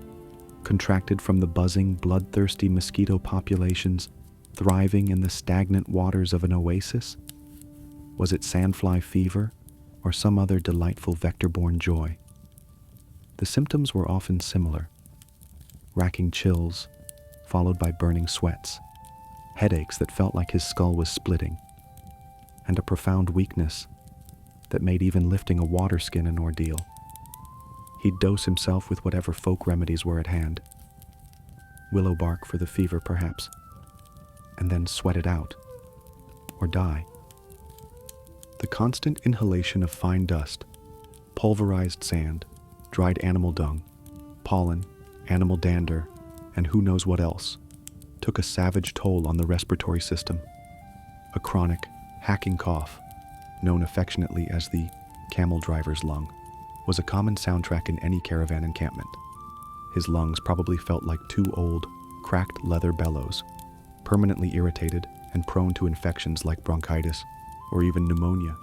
contracted from the buzzing, bloodthirsty mosquito populations thriving in the stagnant waters of an oasis? Was it sandfly fever, or some other delightful vector-borne joy? The symptoms were often similar: racking chills, followed by burning sweats, headaches that felt like his skull was splitting, and a profound weakness that made even lifting a water skin an ordeal. He'd dose himself with whatever folk remedies were at hand. Willow bark for the fever, perhaps, and then sweat it out, or die. The constant inhalation of fine dust, pulverized sand, dried animal dung, pollen, animal dander, and who knows what else, took a savage toll on the respiratory system. A chronic, hacking cough, known affectionately as the camel driver's lung, was a common soundtrack in any caravan encampment. His lungs probably felt like two old, cracked leather bellows, permanently irritated and prone to infections like bronchitis or even pneumonia,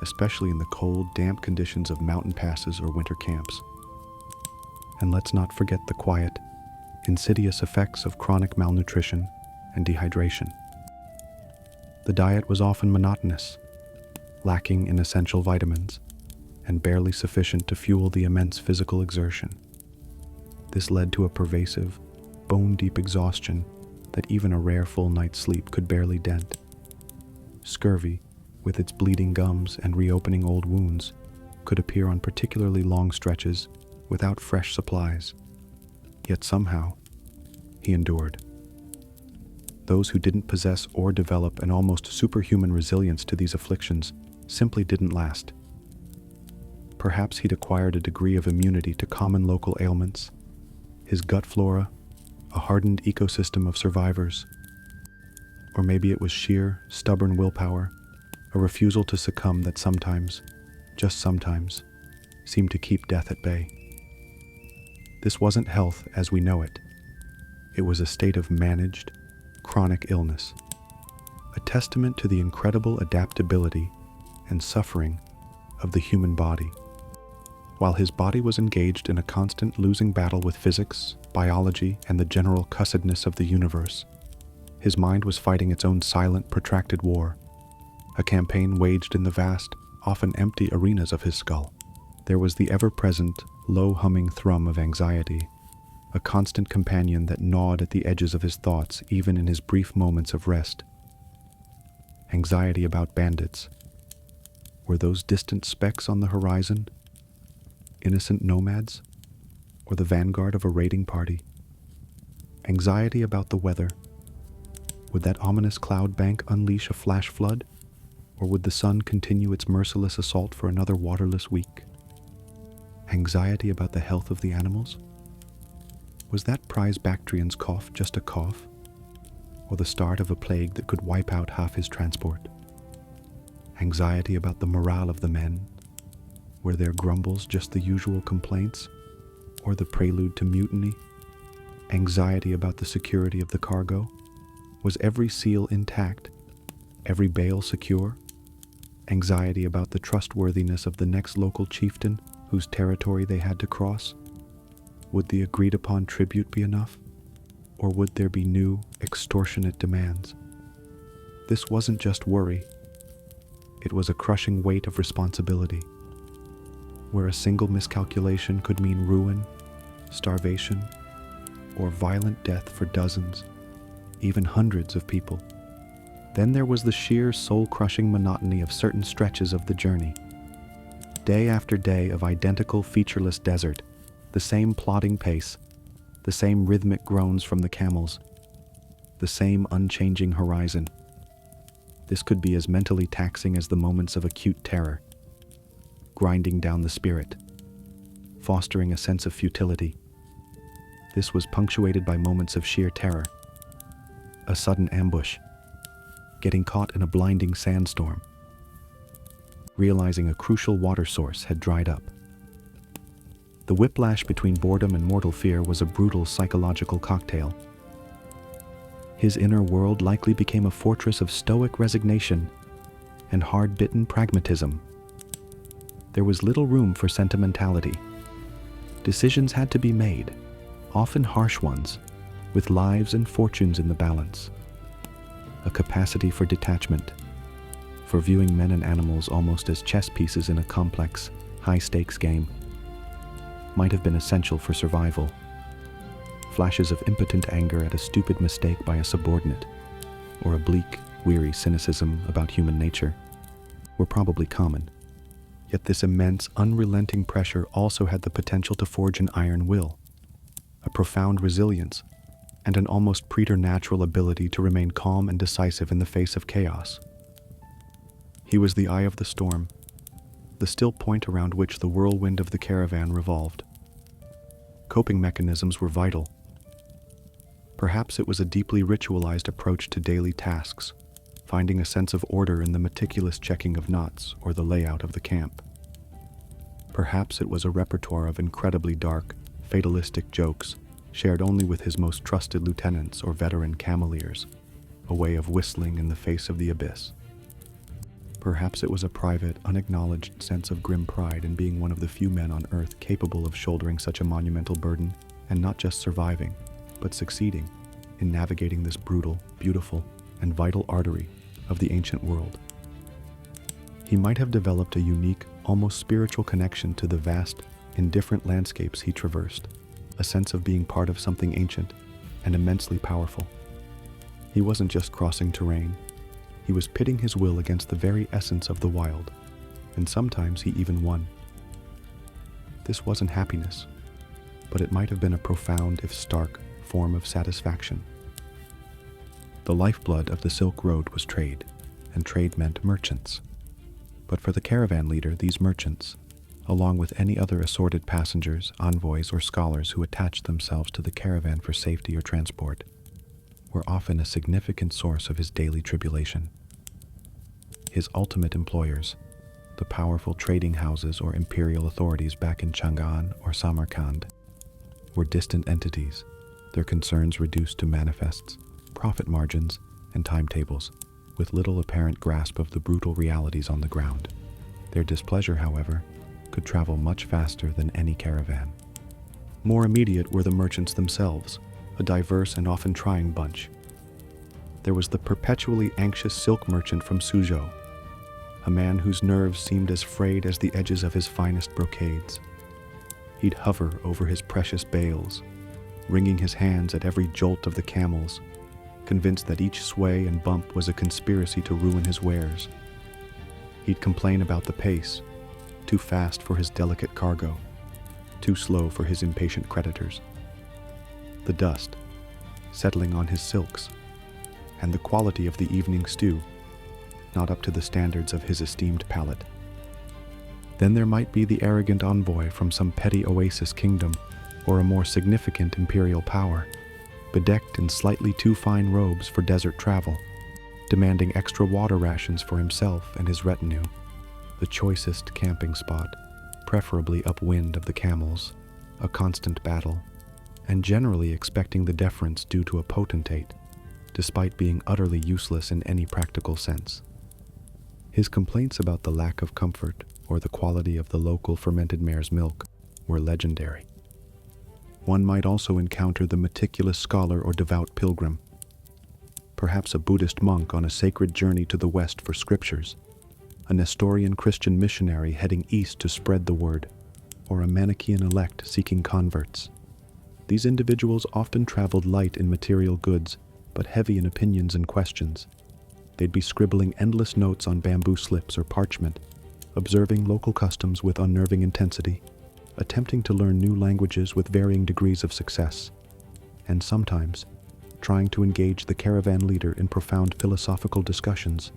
especially in the cold, damp conditions of mountain passes or winter camps. And let's not forget the quiet, insidious effects of chronic malnutrition and dehydration. The diet was often monotonous, lacking in essential vitamins, and barely sufficient to fuel the immense physical exertion. This led to a pervasive, bone-deep exhaustion that even a rare full night's sleep could barely dent. Scurvy, with its bleeding gums and reopening old wounds, could appear on particularly long stretches without fresh supplies. Yet somehow, he endured. Those who didn't possess or develop an almost superhuman resilience to these afflictions simply didn't last. Perhaps he'd acquired a degree of immunity to common local ailments, his gut flora, a hardened ecosystem of survivors. Or maybe it was sheer, stubborn willpower, a refusal to succumb that sometimes, just sometimes, seemed to keep death at bay. This wasn't health as we know it. It was a state of managed, chronic illness, a testament to the incredible adaptability and suffering of the human body. While his body was engaged in a constant losing battle with physics, biology, and the general cussedness of the universe, his mind was fighting its own silent, protracted war, a campaign waged in the vast, often empty arenas of his skull. There was the ever-present, low-humming thrum of anxiety, a constant companion that gnawed at the edges of his thoughts even in his brief moments of rest. Anxiety about bandits, Were those distant specks on the horizon innocent nomads, or the vanguard of a raiding party? Anxiety about the weather. Would that ominous cloud bank unleash a flash flood, or would the sun continue its merciless assault for another waterless week? Anxiety about the health of the animals. Was that prize Bactrian's cough just a cough, or the start of a plague that could wipe out half his transport? Anxiety about the morale of the men. Were their grumbles just the usual complaints, or the prelude to mutiny? Anxiety about the security of the cargo. Was every seal intact, every bale secure? Anxiety about the trustworthiness of the next local chieftain whose territory they had to cross. Would the agreed-upon tribute be enough, or would there be new, extortionate demands? This wasn't just worry. It was a crushing weight of responsibility, where a single miscalculation could mean ruin, starvation, or violent death for dozens, even hundreds of people. Then there was the sheer soul-crushing monotony of certain stretches of the journey. Day after day of identical featureless desert, the same plodding pace, the same rhythmic groans from the camels, the same unchanging horizon. This could be as mentally taxing as the moments of acute terror, grinding down the spirit, fostering a sense of futility. This was punctuated by moments of sheer terror, a sudden ambush, getting caught in a blinding sandstorm, realizing a crucial water source had dried up. The whiplash between boredom and mortal fear was a brutal psychological cocktail. His inner world likely became a fortress of stoic resignation and hard-bitten pragmatism. There was little room for sentimentality. Decisions had to be made, often harsh ones, with lives and fortunes in the balance. A capacity for detachment, for viewing men and animals almost as chess pieces in a complex, high-stakes game, might have been essential for survival. Flashes of impotent anger at a stupid mistake by a subordinate, or a bleak, weary cynicism about human nature, were probably common. Yet this immense, unrelenting pressure also had the potential to forge an iron will, a profound resilience, and an almost preternatural ability to remain calm and decisive in the face of chaos. He was the eye of the storm, the still point around which the whirlwind of the caravan revolved. Coping mechanisms were vital. Perhaps it was a deeply ritualized approach to daily tasks, finding a sense of order in the meticulous checking of knots or the layout of the camp. Perhaps it was a repertoire of incredibly dark, fatalistic jokes shared only with his most trusted lieutenants or veteran cameleers, a way of whistling in the face of the abyss. Perhaps it was a private, unacknowledged sense of grim pride in being one of the few men on Earth capable of shouldering such a monumental burden and not just surviving, but succeeding in navigating this brutal, beautiful, and vital artery of the ancient world. He might have developed a unique, almost spiritual connection to the vast, indifferent landscapes he traversed, a sense of being part of something ancient and immensely powerful. He wasn't just crossing terrain. He was pitting his will against the very essence of the wild, and sometimes he even won. This wasn't happiness, but it might have been a profound, if stark, form of satisfaction. The lifeblood of the Silk Road was trade, and trade meant merchants. But for the caravan leader, these merchants, along with any other assorted passengers, envoys, or scholars who attached themselves to the caravan for safety or transport, were often a significant source of his daily tribulation. His ultimate employers, the powerful trading houses or imperial authorities back in Chang'an or Samarkand, were distant entities, their concerns reduced to manifests, profit margins, and timetables, with little apparent grasp of the brutal realities on the ground. Their displeasure, however, could travel much faster than any caravan. More immediate were the merchants themselves, a diverse and often trying bunch. There was the perpetually anxious silk merchant from Suzhou, a man whose nerves seemed as frayed as the edges of his finest brocades. He'd hover over his precious bales, wringing his hands at every jolt of the camels, convinced that each sway and bump was a conspiracy to ruin his wares. He'd complain about the pace, too fast for his delicate cargo, too slow for his impatient creditors. The dust settling on his silks, and the quality of the evening stew not up to the standards of his esteemed palate. Then there might be the arrogant envoy from some petty oasis kingdom or a more significant imperial power, bedecked in slightly too fine robes for desert travel, demanding extra water rations for himself and his retinue, the choicest camping spot, preferably upwind of the camels, a constant battle, and generally expecting the deference due to a potentate, despite being utterly useless in any practical sense. His complaints about the lack of comfort or the quality of the local fermented mare's milk were legendary. One might also encounter the meticulous scholar or devout pilgrim, perhaps a Buddhist monk on a sacred journey to the West for scriptures, a Nestorian Christian missionary heading east to spread the word, or a Manichaean elect seeking converts. These individuals often traveled light in material goods, but heavy in opinions and questions. They'd be scribbling endless notes on bamboo slips or parchment, observing local customs with unnerving intensity, attempting to learn new languages with varying degrees of success, and sometimes trying to engage the caravan leader in profound philosophical discussions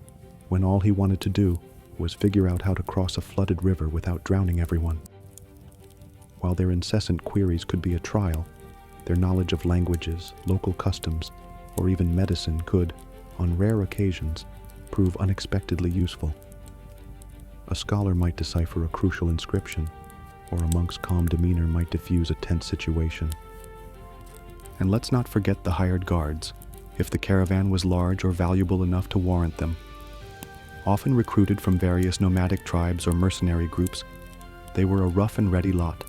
when all he wanted to do was figure out how to cross a flooded river without drowning everyone. While their incessant queries could be a trial, their knowledge of languages, local customs, or even medicine could, on rare occasions, prove unexpectedly useful. A scholar might decipher a crucial inscription, or a monk's calm demeanor might diffuse a tense situation. And let's not forget the hired guards, if the caravan was large or valuable enough to warrant them. Often recruited from various nomadic tribes or mercenary groups, they were a rough and ready lot,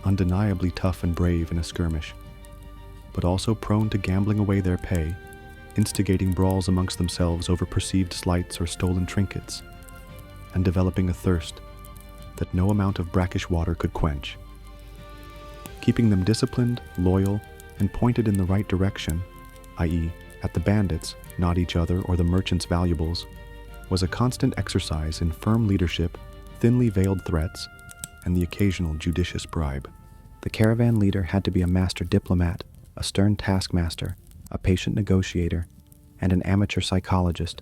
undeniably tough and brave in a skirmish, but also prone to gambling away their pay, instigating brawls amongst themselves over perceived slights or stolen trinkets, and developing a thirst that no amount of brackish water could quench. Keeping them disciplined, loyal, and pointed in the right direction, i.e., at the bandits, not each other or the merchants' valuables, was a constant exercise in firm leadership, thinly veiled threats, and the occasional judicious bribe. The caravan leader had to be a master diplomat, a stern taskmaster, a patient negotiator, and an amateur psychologist,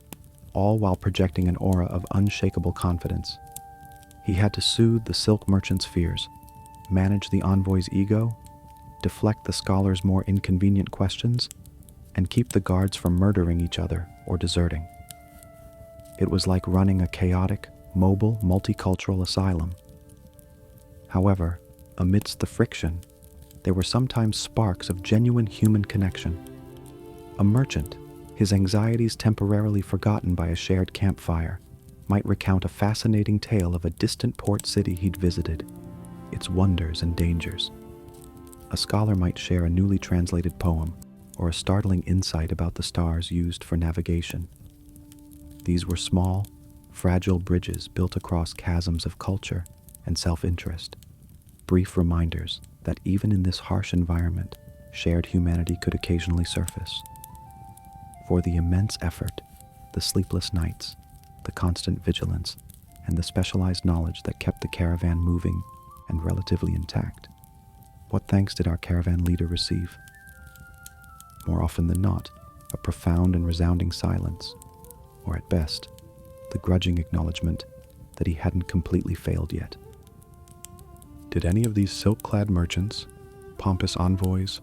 all while projecting an aura of unshakable confidence. He had to soothe the silk merchant's fears, manage the envoy's ego, deflect the scholar's more inconvenient questions, and keep the guards from murdering each other or deserting. It was like running a chaotic, mobile, multicultural asylum. However, amidst the friction, there were sometimes sparks of genuine human connection. A merchant, his anxieties temporarily forgotten by a shared campfire, might recount a fascinating tale of a distant port city he'd visited, its wonders and dangers. A scholar might share a newly translated poem or a startling insight about the stars used for navigation. These were small, fragile bridges built across chasms of culture and self-interest, brief reminders that even in this harsh environment, shared humanity could occasionally surface. For the immense effort, the sleepless nights, the constant vigilance, and the specialized knowledge that kept the caravan moving and relatively intact, what thanks did our caravan leader receive? More often than not, a profound and resounding silence, or at best, the grudging acknowledgement that he hadn't completely failed yet. Did any of these silk-clad merchants, pompous envoys,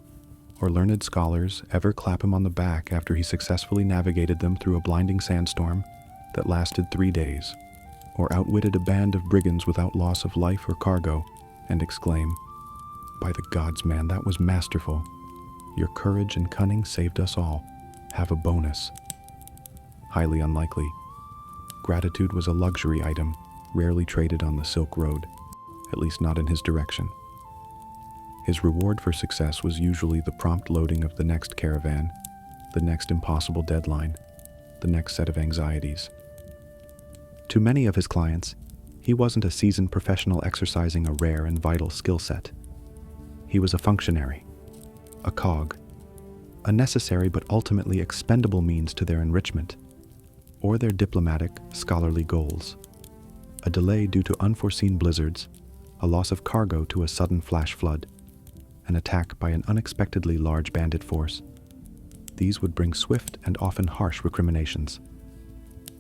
or learned scholars ever clap him on the back after he successfully navigated them through a blinding sandstorm that lasted 3 days, or outwitted a band of brigands without loss of life or cargo, and exclaim, "By the gods, man, that was masterful. Your courage and cunning saved us all. Have a bonus"? Highly unlikely. Gratitude was a luxury item, rarely traded on the Silk Road, at least not in his direction. His reward for success was usually the prompt loading of the next caravan, the next impossible deadline, the next set of anxieties. To many of his clients, he wasn't a seasoned professional exercising a rare and vital skill set. He was a functionary, a cog, a necessary but ultimately expendable means to their enrichment, or their diplomatic, scholarly goals. a delay due to unforeseen blizzards, a loss of cargo to a sudden flash flood, an attack by an unexpectedly large bandit force. These would bring swift and often harsh recriminations.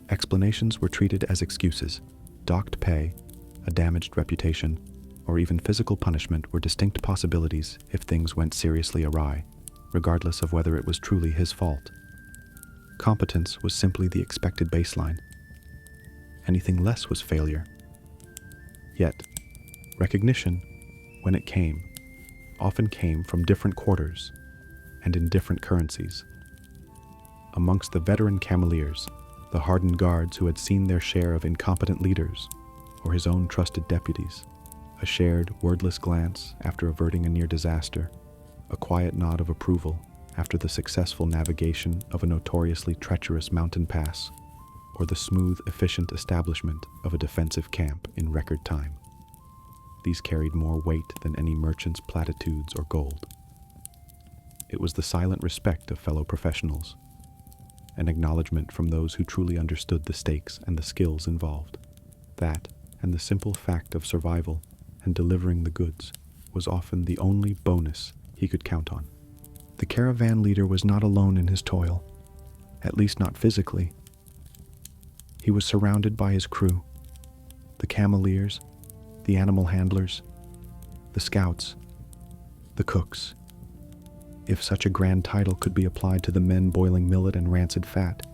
Explanations were treated as excuses. Docked pay, a damaged reputation, or even physical punishment were distinct possibilities if things went seriously awry, regardless of whether it was truly his fault. Competence was simply the expected baseline. Anything less was failure. Yet, recognition, when it came, often came from different quarters and in different currencies. Amongst the veteran cameleers, the hardened guards who had seen their share of incompetent leaders or his own trusted deputies, a shared, wordless glance after averting a near disaster, a quiet nod of approval after the successful navigation of a notoriously treacherous mountain pass, or the smooth, efficient establishment of a defensive camp in record time. These carried more weight than any merchant's platitudes or gold. It was the silent respect of fellow professionals, an acknowledgement from those who truly understood the stakes and the skills involved. That, and the simple fact of survival and delivering the goods, was often the only bonus he could count on. The caravan leader was not alone in his toil, at least not physically. He was surrounded by his crew, the cameleers, the animal handlers, the scouts, the cooks, if such a grand title could be applied to the men boiling millet and rancid fat,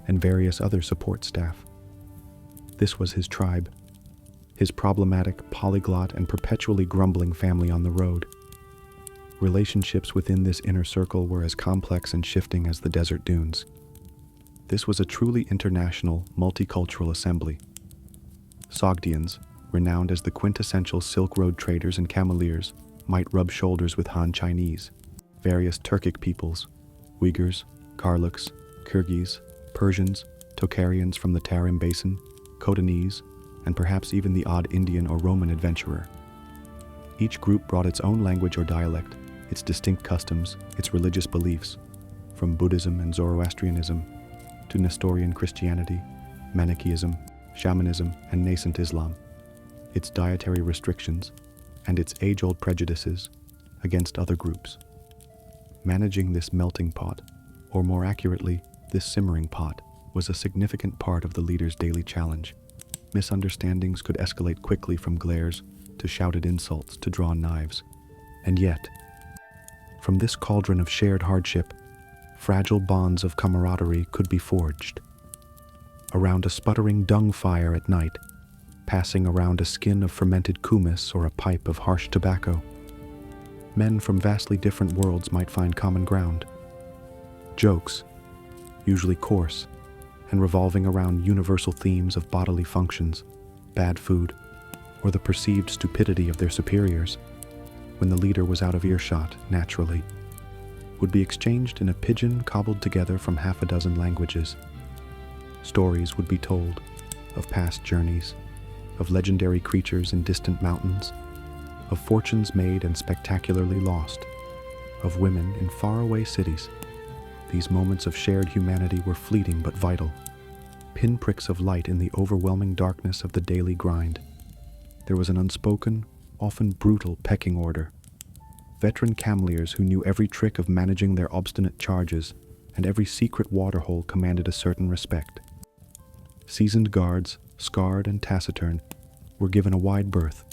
and various other support staff. This was his tribe, his problematic, polyglot, and perpetually grumbling family on the road. Relationships within this inner circle were as complex and shifting as the desert dunes. This was a truly international, multicultural assembly. Sogdians, renowned as the quintessential Silk Road traders and cameleers, might rub shoulders with Han Chinese, various Turkic peoples, Uyghurs, Karluks, Kyrgyz, Persians, Tocharians from the Tarim Basin, Khotanese, and perhaps even the odd Indian or Roman adventurer. Each group brought its own language or dialect, its distinct customs, its religious beliefs, from Buddhism and Zoroastrianism to Nestorian Christianity, Manichaeism, shamanism, and nascent Islam, its dietary restrictions, and its age-old prejudices against other groups. Managing this melting pot, or more accurately, this simmering pot, was a significant part of the leader's daily challenge. Misunderstandings could escalate quickly from glares to shouted insults to drawn knives. And yet, from this cauldron of shared hardship, fragile bonds of camaraderie could be forged. Around a sputtering dung fire at night, passing around a skin of fermented kumis or a pipe of harsh tobacco, men from vastly different worlds might find common ground. Jokes, usually coarse, and revolving around universal themes of bodily functions, bad food, or the perceived stupidity of their superiors, when the leader was out of earshot, naturally, would be exchanged in a pidgin cobbled together from half a dozen languages. Stories would be told of past journeys, of legendary creatures in distant mountains, of fortunes made and spectacularly lost, of women in faraway cities. These moments of shared humanity were fleeting but vital, pinpricks of light in the overwhelming darkness of the daily grind. There was an unspoken, often brutal pecking order. Veteran cameleers who knew every trick of managing their obstinate charges, and every secret waterhole commanded a certain respect. Seasoned guards, scarred and taciturn, were given a wide berth.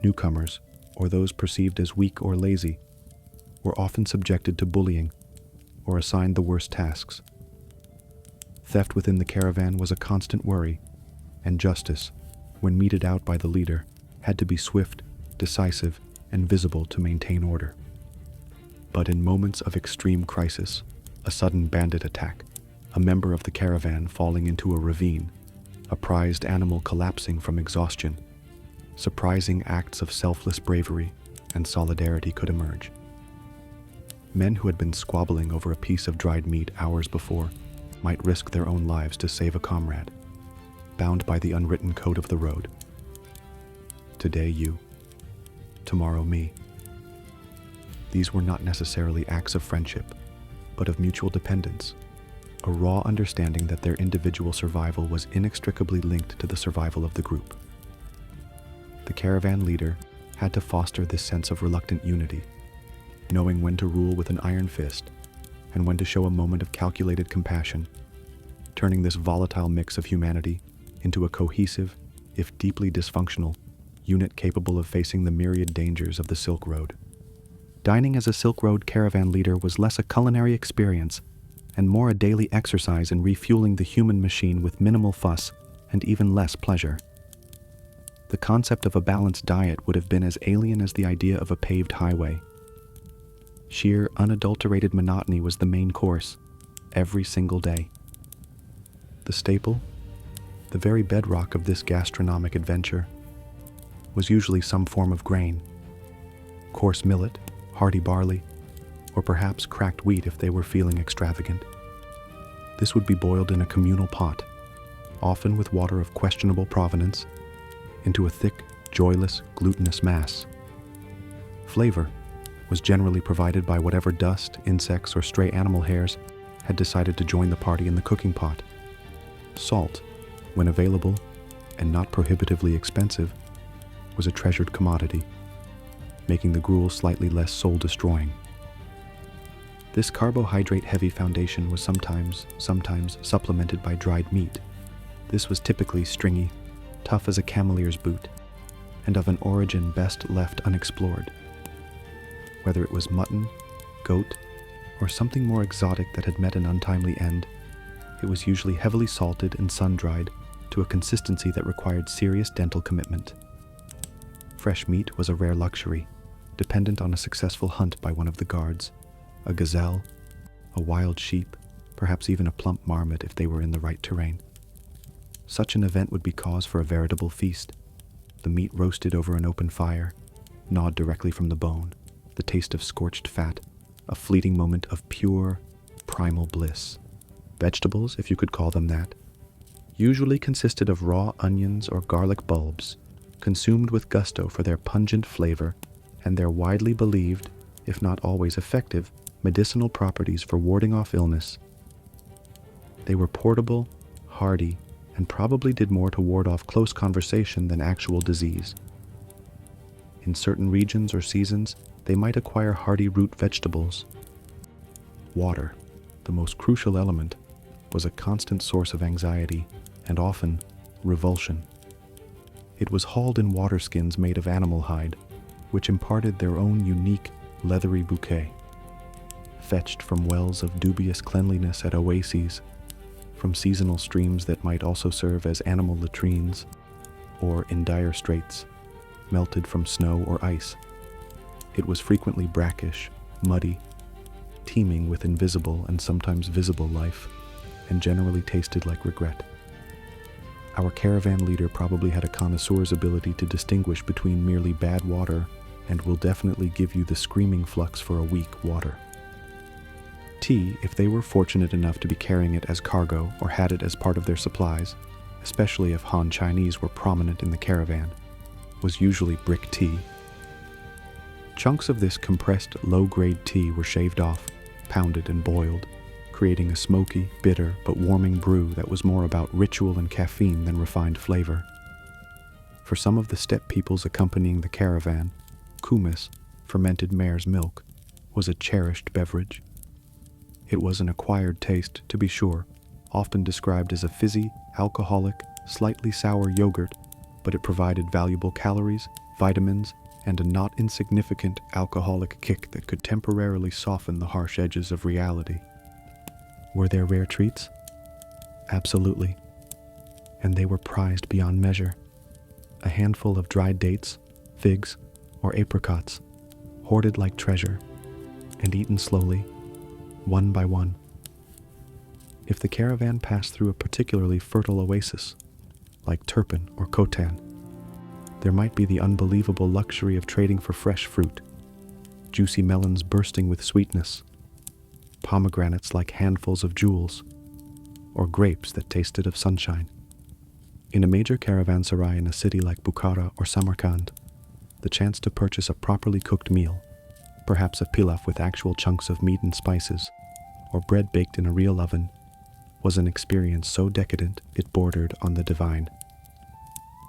Newcomers, or those perceived as weak or lazy, were often subjected to bullying or assigned the worst tasks. Theft within the caravan was a constant worry, and justice, when meted out by the leader, had to be swift, decisive, and visible to maintain order. But in moments of extreme crisis, a sudden bandit attack, a member of the caravan falling into a ravine, a prized animal collapsing from exhaustion, surprising acts of selfless bravery and solidarity could emerge. Men who had been squabbling over a piece of dried meat hours before might risk their own lives to save a comrade, bound by the unwritten code of the road. Today you, tomorrow me. These were not necessarily acts of friendship, but of mutual dependence, a raw understanding that their individual survival was inextricably linked to the survival of the group. The caravan leader had to foster this sense of reluctant unity, knowing when to rule with an iron fist and when to show a moment of calculated compassion, turning this volatile mix of humanity into a cohesive, if deeply dysfunctional, unit capable of facing the myriad dangers of the Silk Road. Dining as a Silk Road caravan leader was less a culinary experience and more a daily exercise in refueling the human machine with minimal fuss and even less pleasure. The concept of a balanced diet would have been as alien as the idea of a paved highway. Sheer, unadulterated monotony was the main course, every single day. The staple, the very bedrock of this gastronomic adventure, was usually some form of grain, coarse millet, hearty barley, or perhaps cracked wheat if they were feeling extravagant. This would be boiled in a communal pot, often with water of questionable provenance, into a thick, joyless, glutinous mass. Flavor was generally provided by whatever dust, insects, or stray animal hairs had decided to join the party in the cooking pot. Salt, when available and not prohibitively expensive, was a treasured commodity, making the gruel slightly less soul-destroying. This carbohydrate-heavy foundation was sometimes supplemented by dried meat. This was typically stringy, tough as a camelier's boot, and of an origin best left unexplored. Whether it was mutton, goat, or something more exotic that had met an untimely end, it was usually heavily salted and sun-dried to a consistency that required serious dental commitment. Fresh meat was a rare luxury, dependent on a successful hunt by one of the guards, a gazelle, a wild sheep, perhaps even a plump marmot if they were in the right terrain. Such an event would be cause for a veritable feast, the meat roasted over an open fire, gnawed directly from the bone, the taste of scorched fat, a fleeting moment of pure, primal bliss. Vegetables, if you could call them that, usually consisted of raw onions or garlic bulbs, consumed with gusto for their pungent flavor and their widely believed, if not always effective, medicinal properties for warding off illness. They were portable, hardy, and probably did more to ward off close conversation than actual disease. In certain regions or seasons, they might acquire hardy root vegetables. Water, the most crucial element, was a constant source of anxiety and often revulsion. It was hauled in water skins made of animal hide, which imparted their own unique, leathery bouquet. Fetched from wells of dubious cleanliness at oases, from seasonal streams that might also serve as animal latrines, or, in dire straits, melted from snow or ice. It was frequently brackish, muddy, teeming with invisible and sometimes visible life, and generally tasted like regret. Our caravan leader probably had a connoisseur's ability to distinguish between merely bad water and will definitely give you the screaming flux for a weak water. Tea, if they were fortunate enough to be carrying it as cargo or had it as part of their supplies, especially if Han Chinese were prominent in the caravan, was usually brick tea. Chunks of this compressed, low-grade tea were shaved off, pounded and boiled, creating a smoky, bitter, but warming brew that was more about ritual and caffeine than refined flavor. For some of the steppe peoples accompanying the caravan, kumis, fermented mare's milk, was a cherished beverage. It was an acquired taste, to be sure, often described as a fizzy, alcoholic, slightly sour yogurt, but it provided valuable calories, vitamins, and a not insignificant alcoholic kick that could temporarily soften the harsh edges of reality. Were there rare treats? Absolutely. And they were prized beyond measure. A handful of dried dates, figs, or apricots, hoarded like treasure, and eaten slowly, one by one. If the caravan passed through a particularly fertile oasis, like Turpin or Khotan, there might be the unbelievable luxury of trading for fresh fruit, juicy melons bursting with sweetness, pomegranates like handfuls of jewels, or grapes that tasted of sunshine. In a major caravanserai in a city like Bukhara or Samarkand, the chance to purchase a properly cooked meal, perhaps a pilaf with actual chunks of meat and spices, or bread baked in a real oven, was an experience so decadent it bordered on the divine.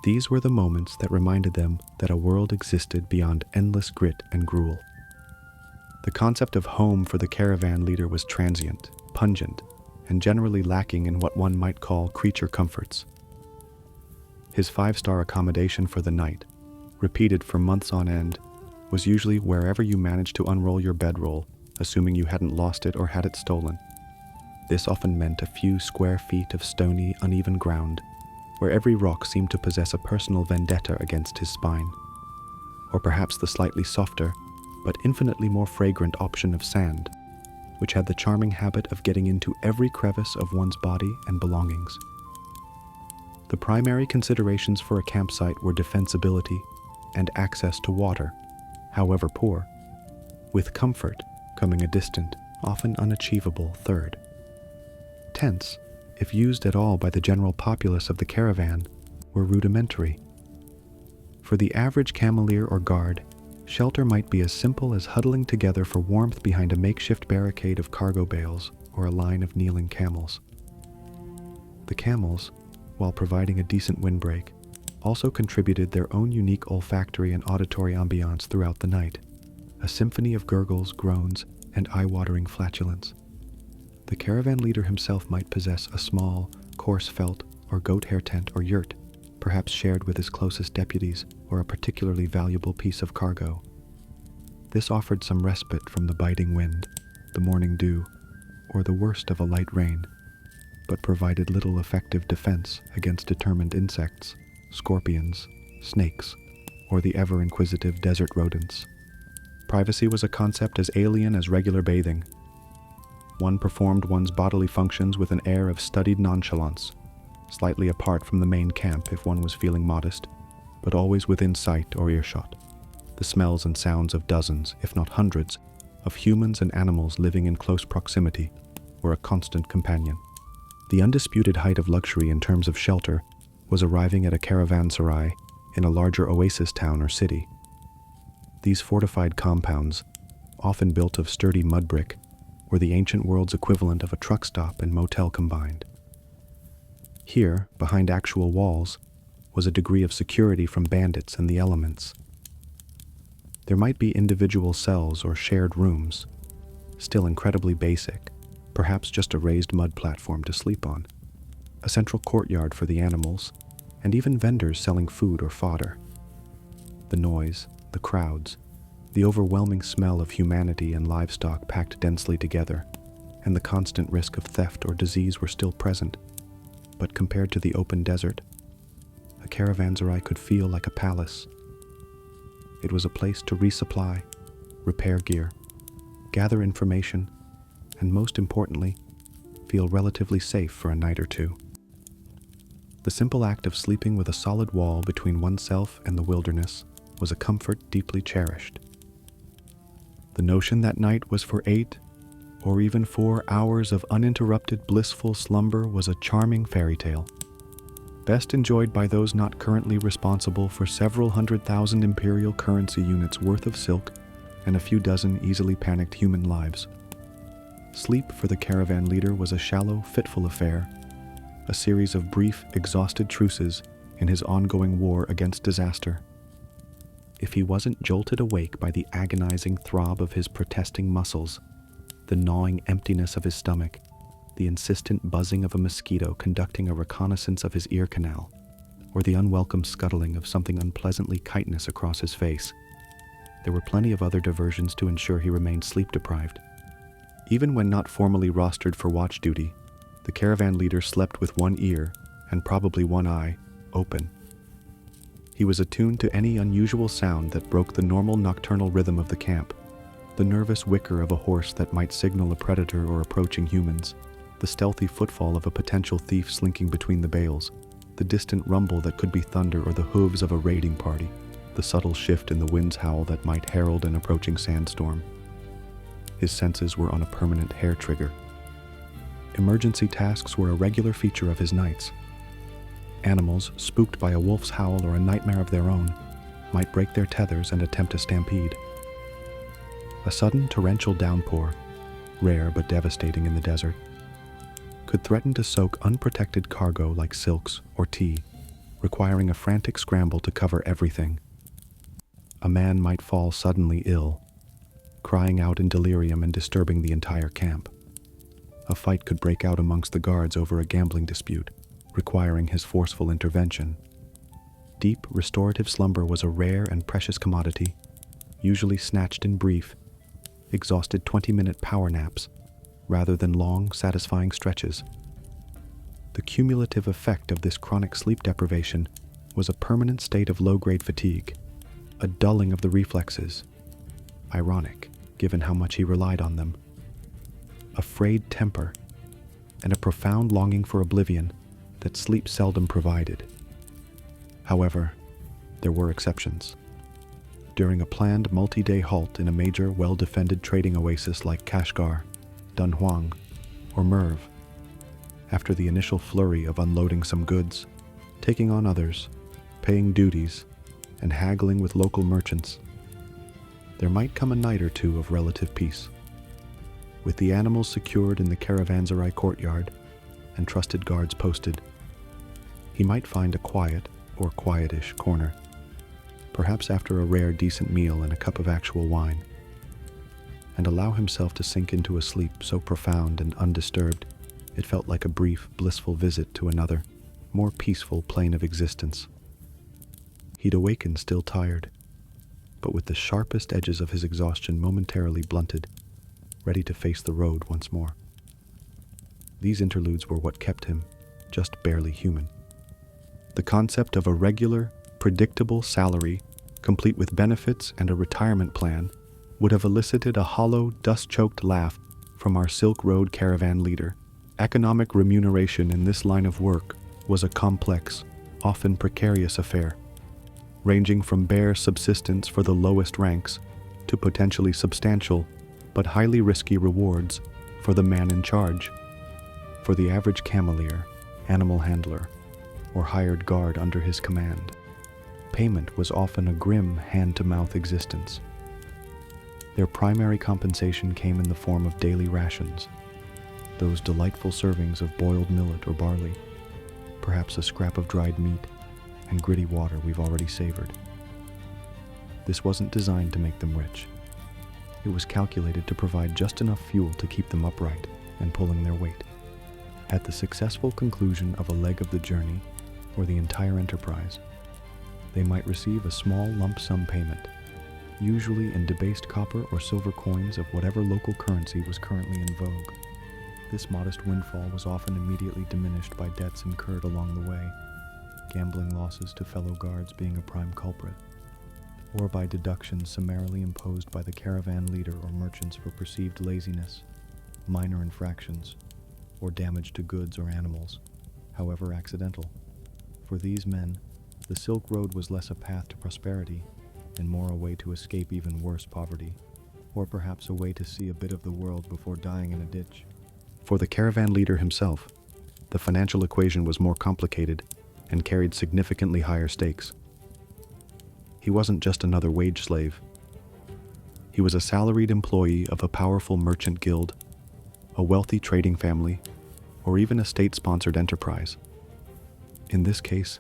These were the moments that reminded them that a world existed beyond endless grit and gruel. The concept of home for the caravan leader was transient, pungent, and generally lacking in what one might call creature comforts. His 5-star accommodation for the night, repeated for months on end, was usually wherever you managed to unroll your bedroll, assuming you hadn't lost it or had it stolen. This often meant a few square feet of stony, uneven ground, where every rock seemed to possess a personal vendetta against his spine. Or perhaps the slightly softer, but infinitely more fragrant option of sand, which had the charming habit of getting into every crevice of one's body and belongings. The primary considerations for a campsite were defensibility and access to water, however poor, with comfort coming a distant, often unachievable third. Tents, if used at all by the general populace of the caravan, were rudimentary. For the average cameleer or guard, shelter might be as simple as huddling together for warmth behind a makeshift barricade of cargo bales or a line of kneeling camels. The camels, while providing a decent windbreak, also contributed their own unique olfactory and auditory ambiance throughout the night, a symphony of gurgles, groans, and eye-watering flatulence. The caravan leader himself might possess a small, coarse felt or goat hair tent or yurt, perhaps shared with his closest deputies or a particularly valuable piece of cargo. This offered some respite from the biting wind, the morning dew, or the worst of a light rain, but provided little effective defense against determined insects, scorpions, snakes, or the ever-inquisitive desert rodents. Privacy was a concept as alien as regular bathing. One performed one's bodily functions with an air of studied nonchalance, slightly apart from the main camp if one was feeling modest, but always within sight or earshot. The smells and sounds of dozens, if not hundreds, of humans and animals living in close proximity were a constant companion. The undisputed height of luxury in terms of shelter was arriving at a caravanserai in a larger oasis town or city. These fortified compounds, often built of sturdy mud brick, were the ancient world's equivalent of a truck stop and motel combined. Here, behind actual walls, was a degree of security from bandits and the elements. There might be individual cells or shared rooms, still incredibly basic, perhaps just a raised mud platform to sleep on, a central courtyard for the animals, and even vendors selling food or fodder. The noise, the crowds, the overwhelming smell of humanity and livestock packed densely together, and the constant risk of theft or disease were still present. But compared to the open desert, a caravanserai could feel like a palace. It was a place to resupply, repair gear, gather information, and most importantly, feel relatively safe for a night or two. The simple act of sleeping with a solid wall between oneself and the wilderness was a comfort deeply cherished. The notion that night was for 8 or even 4 hours of uninterrupted blissful slumber was a charming fairy tale, best enjoyed by those not currently responsible for several 100,000 imperial currency units worth of silk and a few dozen easily panicked human lives. Sleep for the caravan leader was a shallow, fitful affair, a series of brief, exhausted truces in his ongoing war against disaster. If he wasn't jolted awake by the agonizing throb of his protesting muscles, the gnawing emptiness of his stomach, the insistent buzzing of a mosquito conducting a reconnaissance of his ear canal, or the unwelcome scuttling of something unpleasantly chitinous across his face, there were plenty of other diversions to ensure he remained sleep-deprived. Even when not formally rostered for watch duty, the caravan leader slept with one ear, and probably one eye, open. He was attuned to any unusual sound that broke the normal nocturnal rhythm of the camp, the nervous whicker of a horse that might signal a predator or approaching humans, the stealthy footfall of a potential thief slinking between the bales, the distant rumble that could be thunder or the hooves of a raiding party, the subtle shift in the wind's howl that might herald an approaching sandstorm. His senses were on a permanent hair trigger. Emergency tasks were a regular feature of his nights. Animals, spooked by a wolf's howl or a nightmare of their own, might break their tethers and attempt a stampede. A sudden torrential downpour, rare but devastating in the desert, could could threaten to soak unprotected cargo like silks or tea, requiring a frantic scramble to cover everything. A man might fall suddenly ill, crying out in delirium and disturbing the entire camp. A fight could break out amongst the guards over a gambling dispute, requiring his forceful intervention. Deep, restorative slumber was a rare and precious commodity, usually snatched in brief, exhausted 20-minute power naps, rather than long, satisfying stretches. The cumulative effect of this chronic sleep deprivation was a permanent state of low-grade fatigue, a dulling of the reflexes, ironic given how much he relied on them, a frayed temper, and a profound longing for oblivion that sleep seldom provided. However, there were exceptions. During a planned multi-day halt in a major, well-defended trading oasis like Kashgar, Dunhuang, or Merv, after the initial flurry of unloading some goods, taking on others, paying duties, and haggling with local merchants, there might come a night or two of relative peace. With the animals secured in the caravanserai courtyard and trusted guards posted, he might find a quiet or quietish corner, perhaps after a rare decent meal and a cup of actual wine, and allow himself to sink into a sleep so profound and undisturbed it felt like a brief, blissful visit to another, more peaceful plane of existence. He'd awaken still tired, but with the sharpest edges of his exhaustion momentarily blunted, ready to face the road once more. These interludes were what kept him just barely human. The concept of a regular, predictable salary, complete with benefits and a retirement plan, would have elicited a hollow, dust-choked laugh from our Silk Road caravan leader. Economic remuneration in this line of work was a complex, often precarious affair, ranging from bare subsistence for the lowest ranks to potentially substantial but highly risky rewards for the man in charge. For the average cameleer, animal handler, or hired guard under his command, payment was often a grim hand-to-mouth existence. Their primary compensation came in the form of daily rations, those delightful servings of boiled millet or barley, perhaps a scrap of dried meat, and gritty water we've already savored. This wasn't designed to make them rich. It was calculated to provide just enough fuel to keep them upright and pulling their weight. At the successful conclusion of a leg of the journey, or the entire enterprise, they might receive a small lump sum payment, usually in debased copper or silver coins of whatever local currency was currently in vogue. This modest windfall was often immediately diminished by debts incurred along the way, gambling losses to fellow guards being a prime culprit, or by deductions summarily imposed by the caravan leader or merchants for perceived laziness, minor infractions, or damage to goods or animals, however accidental. For these men, the Silk Road was less a path to prosperity and more a way to escape even worse poverty, or perhaps a way to see a bit of the world before dying in a ditch. For the caravan leader himself, the financial equation was more complicated and carried significantly higher stakes. He wasn't just another wage slave. He was a salaried employee of a powerful merchant guild, a wealthy trading family, or even a state-sponsored enterprise. In this case,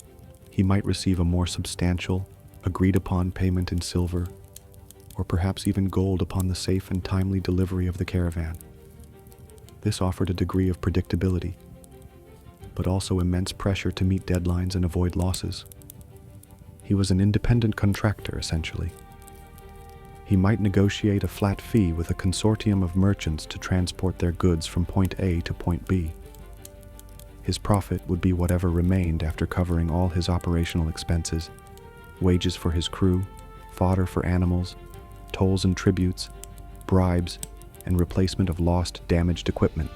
he might receive a more substantial, agreed-upon payment in silver, or perhaps even gold upon the safe and timely delivery of the caravan. This offered a degree of predictability, but also immense pressure to meet deadlines and avoid losses. He was an independent contractor, essentially. He might negotiate a flat fee with a consortium of merchants to transport their goods from point A to point B. His profit would be whatever remained after covering all his operational expenses, wages for his crew, fodder for animals, tolls and tributes, bribes, and replacement of lost, damaged equipment.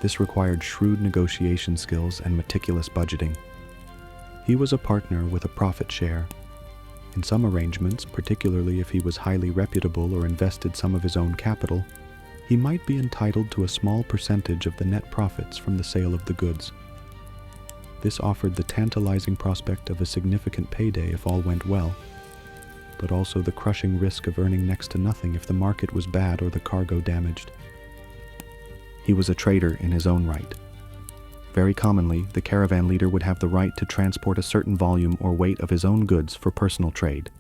This required shrewd negotiation skills and meticulous budgeting. He was a partner with a profit share. In some arrangements, particularly if he was highly reputable or invested some of his own capital, he might be entitled to a small percentage of the net profits from the sale of the goods. This offered the tantalizing prospect of a significant payday if all went well, but also the crushing risk of earning next to nothing if the market was bad or the cargo damaged. He was a trader in his own right, Very commonly, the caravan leader would have the right to transport a certain volume or weight of his own goods for personal trade,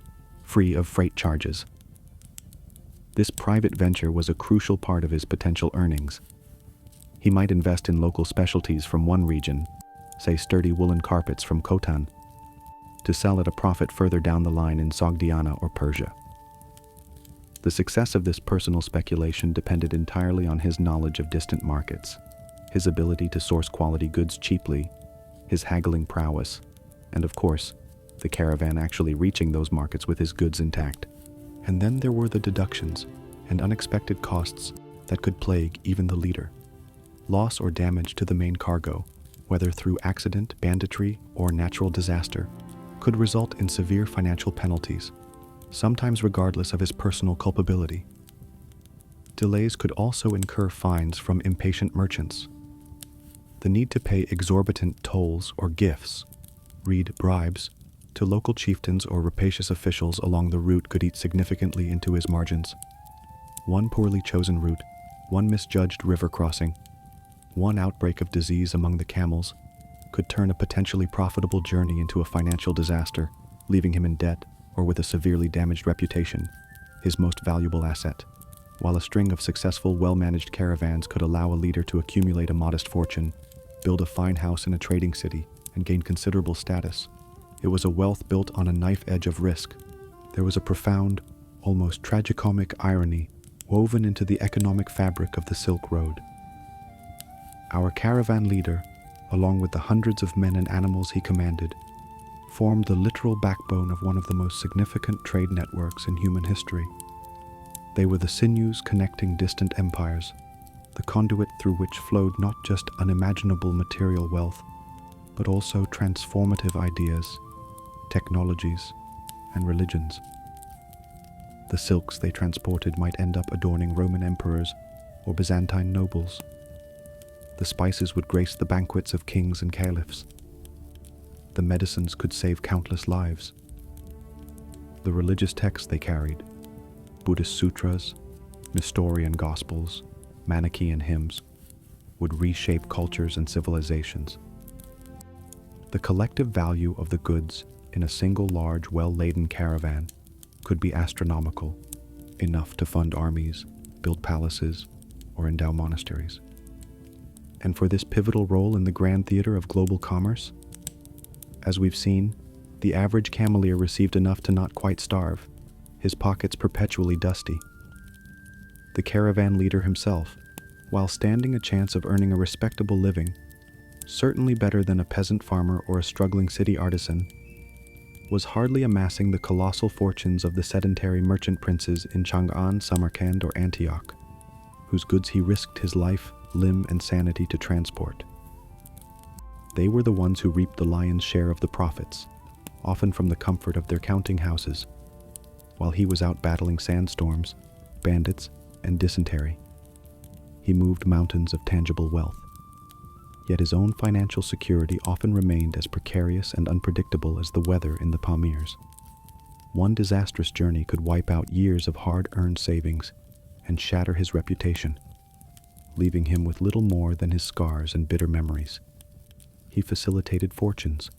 free of freight charges. This private venture was a crucial part of his potential earnings. He might invest in local specialties from one region, say sturdy woolen carpets from Khotan, to sell at a profit further down the line in Sogdiana or Persia. The success of this personal speculation depended entirely on his knowledge of distant markets, his ability to source quality goods cheaply, his haggling prowess, and of course, the caravan actually reaching those markets with his goods intact. And then there were the deductions and unexpected costs that could plague even the leader. Loss or damage to the main cargo, whether through accident, banditry, or natural disaster, could result in severe financial penalties, sometimes regardless of his personal culpability. Delays could also incur fines from impatient merchants. The need to pay exorbitant tolls or gifts, read bribes, to local chieftains or rapacious officials along the route could eat significantly into his margins. One poorly chosen route, one misjudged river crossing, one outbreak of disease among the camels could turn a potentially profitable journey into a financial disaster, leaving him in debt or with a severely damaged reputation, his most valuable asset. While a string of successful, well-managed caravans could allow a leader to accumulate a modest fortune, build a fine house in a trading city, and gain considerable status, it was a wealth built on a knife edge of risk. There was a profound, almost tragicomic irony woven into the economic fabric of the Silk Road. Our caravan leader, along with the hundreds of men and animals he commanded, formed the literal backbone of one of the most significant trade networks in human history. They were the sinews connecting distant empires, the conduit through which flowed not just unimaginable material wealth, but also transformative ideas, technologies, and religions. The silks they transported might end up adorning Roman emperors or Byzantine nobles. The spices would grace the banquets of kings and caliphs. The medicines could save countless lives. The religious texts they carried, Buddhist sutras, Nestorian gospels, Manichaean hymns, would reshape cultures and civilizations. The collective value of the goods in a single large, well-laden caravan could be astronomical, enough to fund armies, build palaces, or endow monasteries. And for this pivotal role in the grand theater of global commerce, as we've seen, the average cameleer received enough to not quite starve, his pockets perpetually dusty. The caravan leader himself, while standing a chance of earning a respectable living, certainly better than a peasant farmer or a struggling city artisan, was hardly amassing the colossal fortunes of the sedentary merchant princes in Chang'an, Samarkand, or Antioch, whose goods he risked his life, limb, and sanity to transport. They were the ones who reaped the lion's share of the profits, often from the comfort of their counting houses, while he was out battling sandstorms, bandits, and dysentery. He moved mountains of tangible wealth. Yet his own financial security often remained as precarious and unpredictable as the weather in the Pamirs. One disastrous journey could wipe out years of hard-earned savings and shatter his reputation, leaving him with little more than his scars and bitter memories. He facilitated fortunes,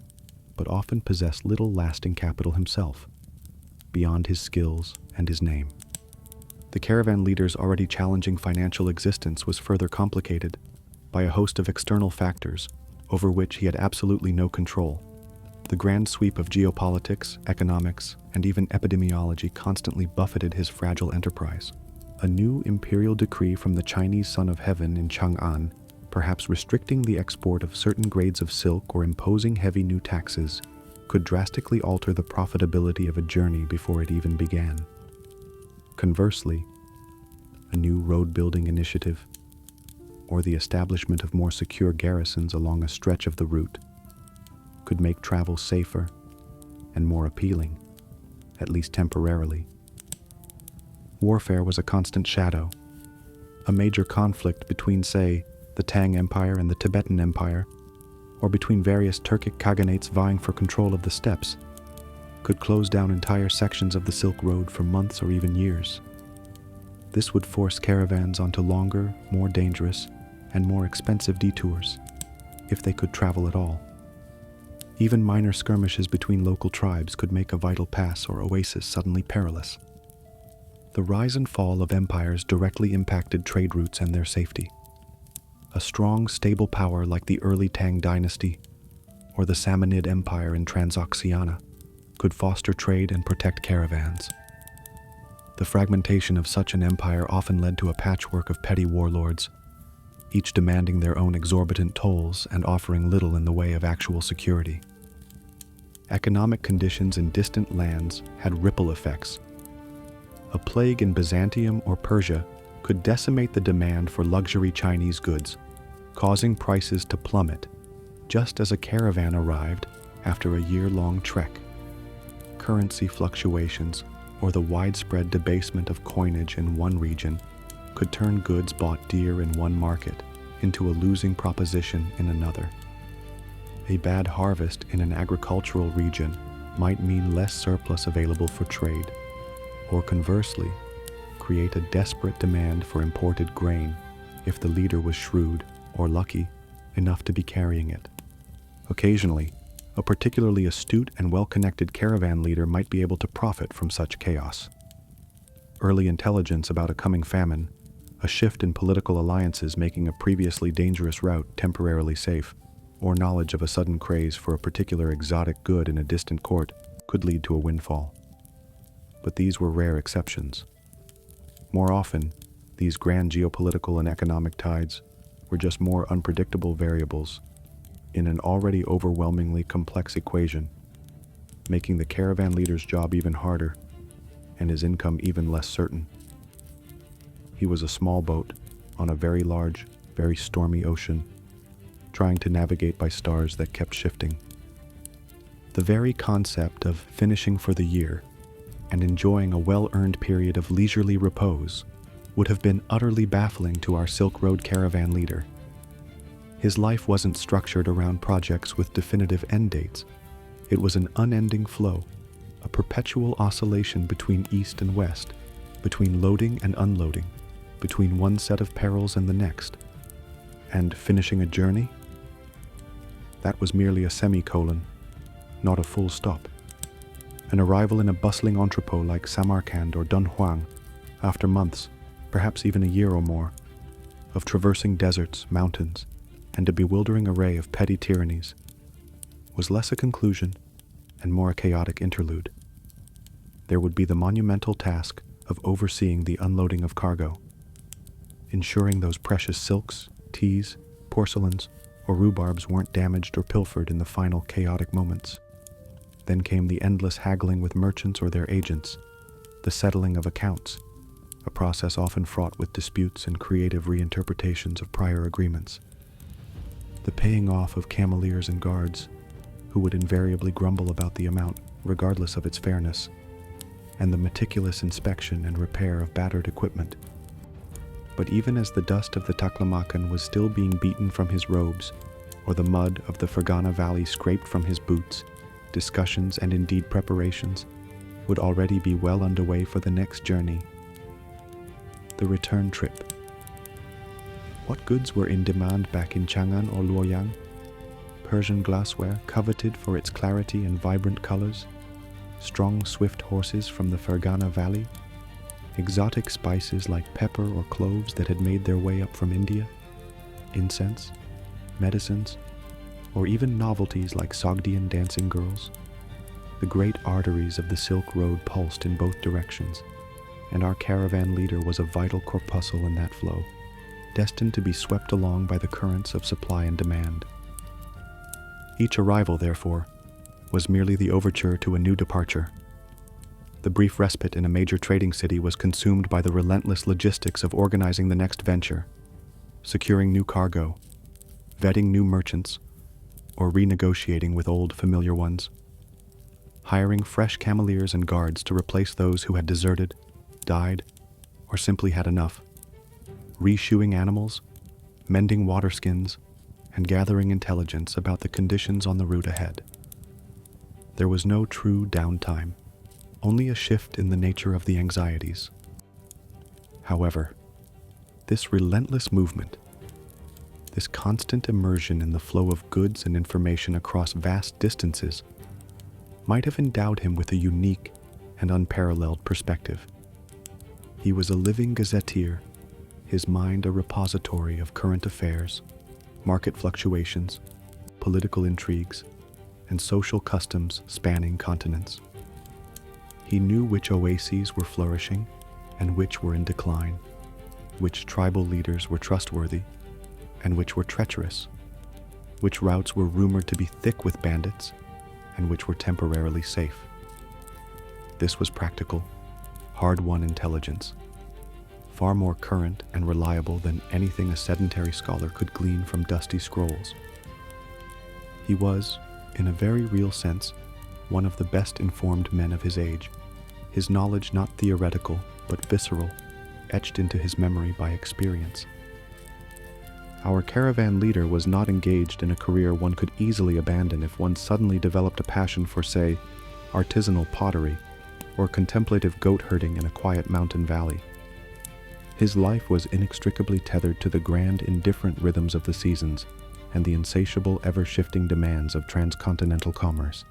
but often possessed little lasting capital himself, beyond his skills and his name. The caravan leader's already challenging financial existence was further complicated by a host of external factors over which he had absolutely no control. The grand sweep of geopolitics, economics, and even epidemiology constantly buffeted his fragile enterprise. A new imperial decree from the Chinese Son of Heaven in Chang'an, perhaps restricting the export of certain grades of silk or imposing heavy new taxes, could drastically alter the profitability of a journey before it even began. Conversely, a new road-building initiative, or the establishment of more secure garrisons along a stretch of the route, could make travel safer and more appealing, at least temporarily. Warfare was a constant shadow. A major conflict between, say, the Tang Empire and the Tibetan Empire, or between various Turkic khaganates vying for control of the steppes, could close down entire sections of the Silk Road for months or even years. This would force caravans onto longer, more dangerous, and more expensive detours, if they could travel at all. Even minor skirmishes between local tribes could make a vital pass or oasis suddenly perilous. The rise and fall of empires directly impacted trade routes and their safety. A strong, stable power like the early Tang dynasty or the Samanid Empire in Transoxiana could foster trade and protect caravans. The fragmentation of such an empire often led to a patchwork of petty warlords, each demanding their own exorbitant tolls and offering little in the way of actual security. Economic conditions in distant lands had ripple effects. A plague in Byzantium or Persia could decimate the demand for luxury Chinese goods, causing prices to plummet just as a caravan arrived after a year-long trek. Currency fluctuations or the widespread debasement of coinage in one region could turn goods bought dear in one market into a losing proposition in another. A bad harvest in an agricultural region might mean less surplus available for trade, or conversely, create a desperate demand for imported grain if the leader was shrewd or lucky enough to be carrying it. Occasionally, a particularly astute and well-connected caravan leader might be able to profit from such chaos. Early intelligence about a coming famine, a shift in political alliances making a previously dangerous route temporarily safe, or knowledge of a sudden craze for a particular exotic good in a distant court could lead to a windfall. But these were rare exceptions. More often, these grand geopolitical and economic tides were just more unpredictable variables in an already overwhelmingly complex equation, making the caravan leader's job even harder and his income even less certain. He was a small boat on a very large, very stormy ocean, trying to navigate by stars that kept shifting. The very concept of finishing for the year and enjoying a well-earned period of leisurely repose would have been utterly baffling to our Silk Road caravan leader. His life wasn't structured around projects with definitive end dates. It was an unending flow, a perpetual oscillation between east and west, between loading and unloading, between one set of perils and the next. And finishing a journey? That was merely a semicolon, not a full stop. An arrival in a bustling entrepot like Samarkand or Dunhuang, after months, perhaps even a year or more, of traversing deserts, mountains, and a bewildering array of petty tyrannies, was less a conclusion and more a chaotic interlude. There would be the monumental task of overseeing the unloading of cargo, ensuring those precious silks, teas, porcelains, or rhubarbs weren't damaged or pilfered in the final chaotic moments. Then came the endless haggling with merchants or their agents, the settling of accounts, a process often fraught with disputes and creative reinterpretations of prior agreements. The paying off of cameleers and guards, who would invariably grumble about the amount regardless of its fairness, and the meticulous inspection and repair of battered equipment. But even as the dust of the Taklamakan was still being beaten from his robes, or the mud of the Fergana Valley scraped from his boots, discussions and indeed preparations would already be well underway for the next journey, the return trip. What goods were in demand back in Chang'an or Luoyang? Persian glassware coveted for its clarity and vibrant colors, strong, swift horses from the Fergana Valley, exotic spices like pepper or cloves that had made their way up from India, incense, medicines, or even novelties like Sogdian dancing girls. The great arteries of the Silk Road pulsed in both directions, and our caravan leader was a vital corpuscle in that flow, destined to be swept along by the currents of supply and demand. Each arrival, therefore, was merely the overture to a new departure. The brief respite in a major trading city was consumed by the relentless logistics of organizing the next venture, securing new cargo, vetting new merchants, or renegotiating with old familiar ones, hiring fresh cameleers and guards to replace those who had deserted, died, or simply had enough, reshoeing animals, mending water skins, and gathering intelligence about the conditions on the route ahead. There was no true downtime, only a shift in the nature of the anxieties. However, this relentless movement, This constant immersion in the flow of goods and information across vast distances might have endowed him with a unique and unparalleled perspective. He was a living gazetteer, his mind a repository of current affairs, market fluctuations, political intrigues, and social customs spanning continents. He knew which oases were flourishing and which were in decline, which tribal leaders were trustworthy and which were treacherous, which routes were rumored to be thick with bandits and which were temporarily safe. This was practical, hard-won intelligence, far more current and reliable than anything a sedentary scholar could glean from dusty scrolls. He was, in a very real sense, one of the best informed men of his age, his knowledge not theoretical but visceral, etched into his memory by experience. Our caravan leader was not engaged in a career one could easily abandon if one suddenly developed a passion for, say, artisanal pottery or contemplative goat herding in a quiet mountain valley. His life was inextricably tethered to the grand, indifferent rhythms of the seasons and the insatiable, ever-shifting demands of transcontinental commerce.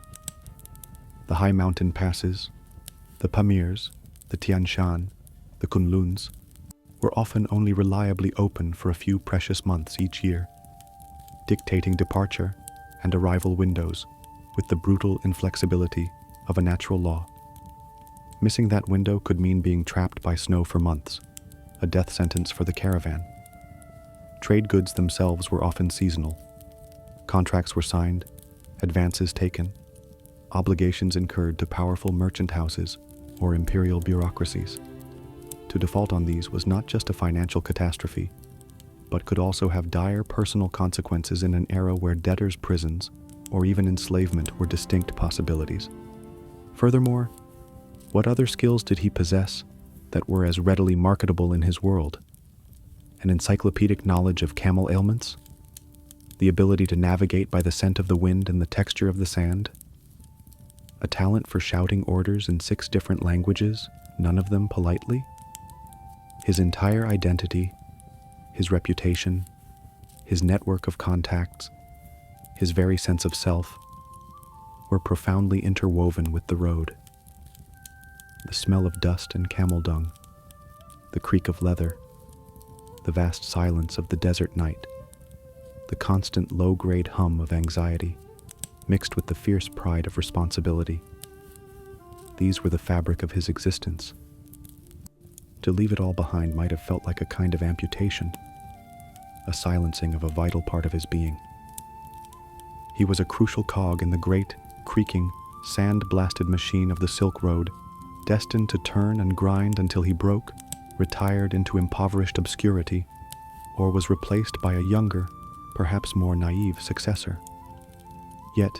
The high mountain passes, the Pamirs, the Tian Shan, the Kunluns, were often only reliably open for a few precious months each year, dictating departure and arrival windows with the brutal inflexibility of a natural law. Missing that window could mean being trapped by snow for months, a death sentence for the caravan. Trade goods themselves were often seasonal. Contracts were signed, advances taken, obligations incurred to powerful merchant houses or imperial bureaucracies. To default on these was not just a financial catastrophe, but could also have dire personal consequences in an era where debtors' prisons or even enslavement were distinct possibilities. Furthermore, what other skills did he possess that were as readily marketable in his world? An encyclopedic knowledge of camel ailments? The ability to navigate by the scent of the wind and the texture of the sand? A talent for shouting orders in 6 different languages, none of them politely? His entire identity, his reputation, his network of contacts, his very sense of self, were profoundly interwoven with the road. The smell of dust and camel dung, the creak of leather, the vast silence of the desert night, the constant low-grade hum of anxiety, mixed with the fierce pride of responsibility. These were the fabric of his existence. To leave it all behind might have felt like a kind of amputation, a silencing of a vital part of his being. He was a crucial cog in the great, creaking, sand-blasted machine of the Silk Road, destined to turn and grind until he broke, retired into impoverished obscurity, or was replaced by a younger, perhaps more naive successor. Yet,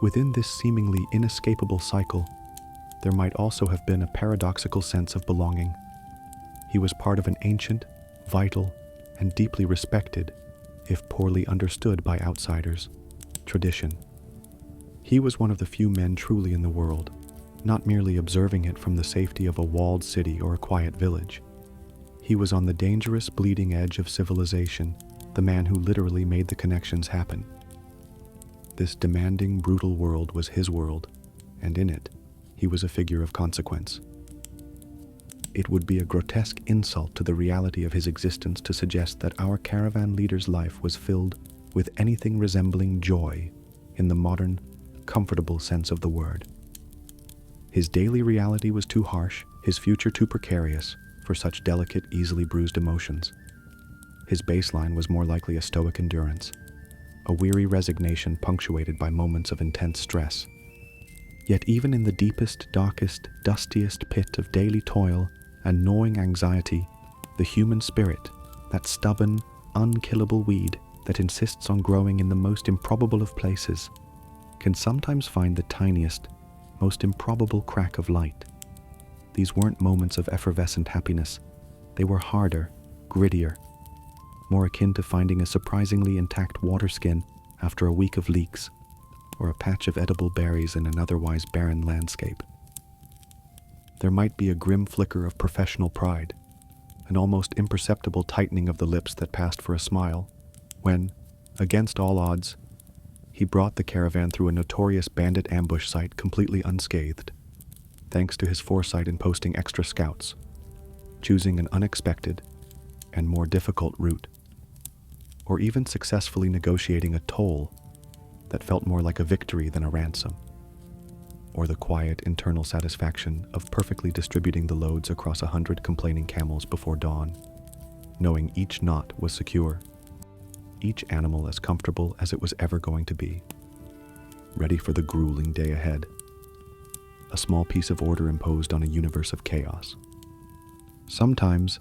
within this seemingly inescapable cycle, there might also have been a paradoxical sense of belonging. He was part of an ancient, vital, and deeply respected, if poorly understood by outsiders, tradition. He was one of the few men truly in the world, not merely observing it from the safety of a walled city or a quiet village. He was on the dangerous, bleeding edge of civilization, the man who literally made the connections happen. This demanding, brutal world was his world, and in it, he was a figure of consequence. It would be a grotesque insult to the reality of his existence to suggest that our caravan leader's life was filled with anything resembling joy in the modern, comfortable sense of the word. His daily reality was too harsh, his future too precarious for such delicate, easily bruised emotions. His baseline was more likely a stoic endurance, a weary resignation punctuated by moments of intense stress. Yet even in the deepest, darkest, dustiest pit of daily toil and gnawing anxiety, the human spirit, that stubborn, unkillable weed that insists on growing in the most improbable of places, can sometimes find the tiniest, most improbable crack of light. These weren't moments of effervescent happiness. They were harder, grittier, more akin to finding a surprisingly intact water skin after a week of leaks, or a patch of edible berries in an otherwise barren landscape. There might be a grim flicker of professional pride, an almost imperceptible tightening of the lips that passed for a smile, when, against all odds, he brought the caravan through a notorious bandit ambush site completely unscathed, thanks to his foresight in posting extra scouts, choosing an unexpected and more difficult route, or even successfully negotiating a toll that felt more like a victory than a ransom, or the quiet internal satisfaction of perfectly distributing the loads across 100 complaining camels before dawn, knowing each knot was secure, each animal as comfortable as it was ever going to be, ready for the grueling day ahead, a small piece of order imposed on a universe of chaos. Sometimes,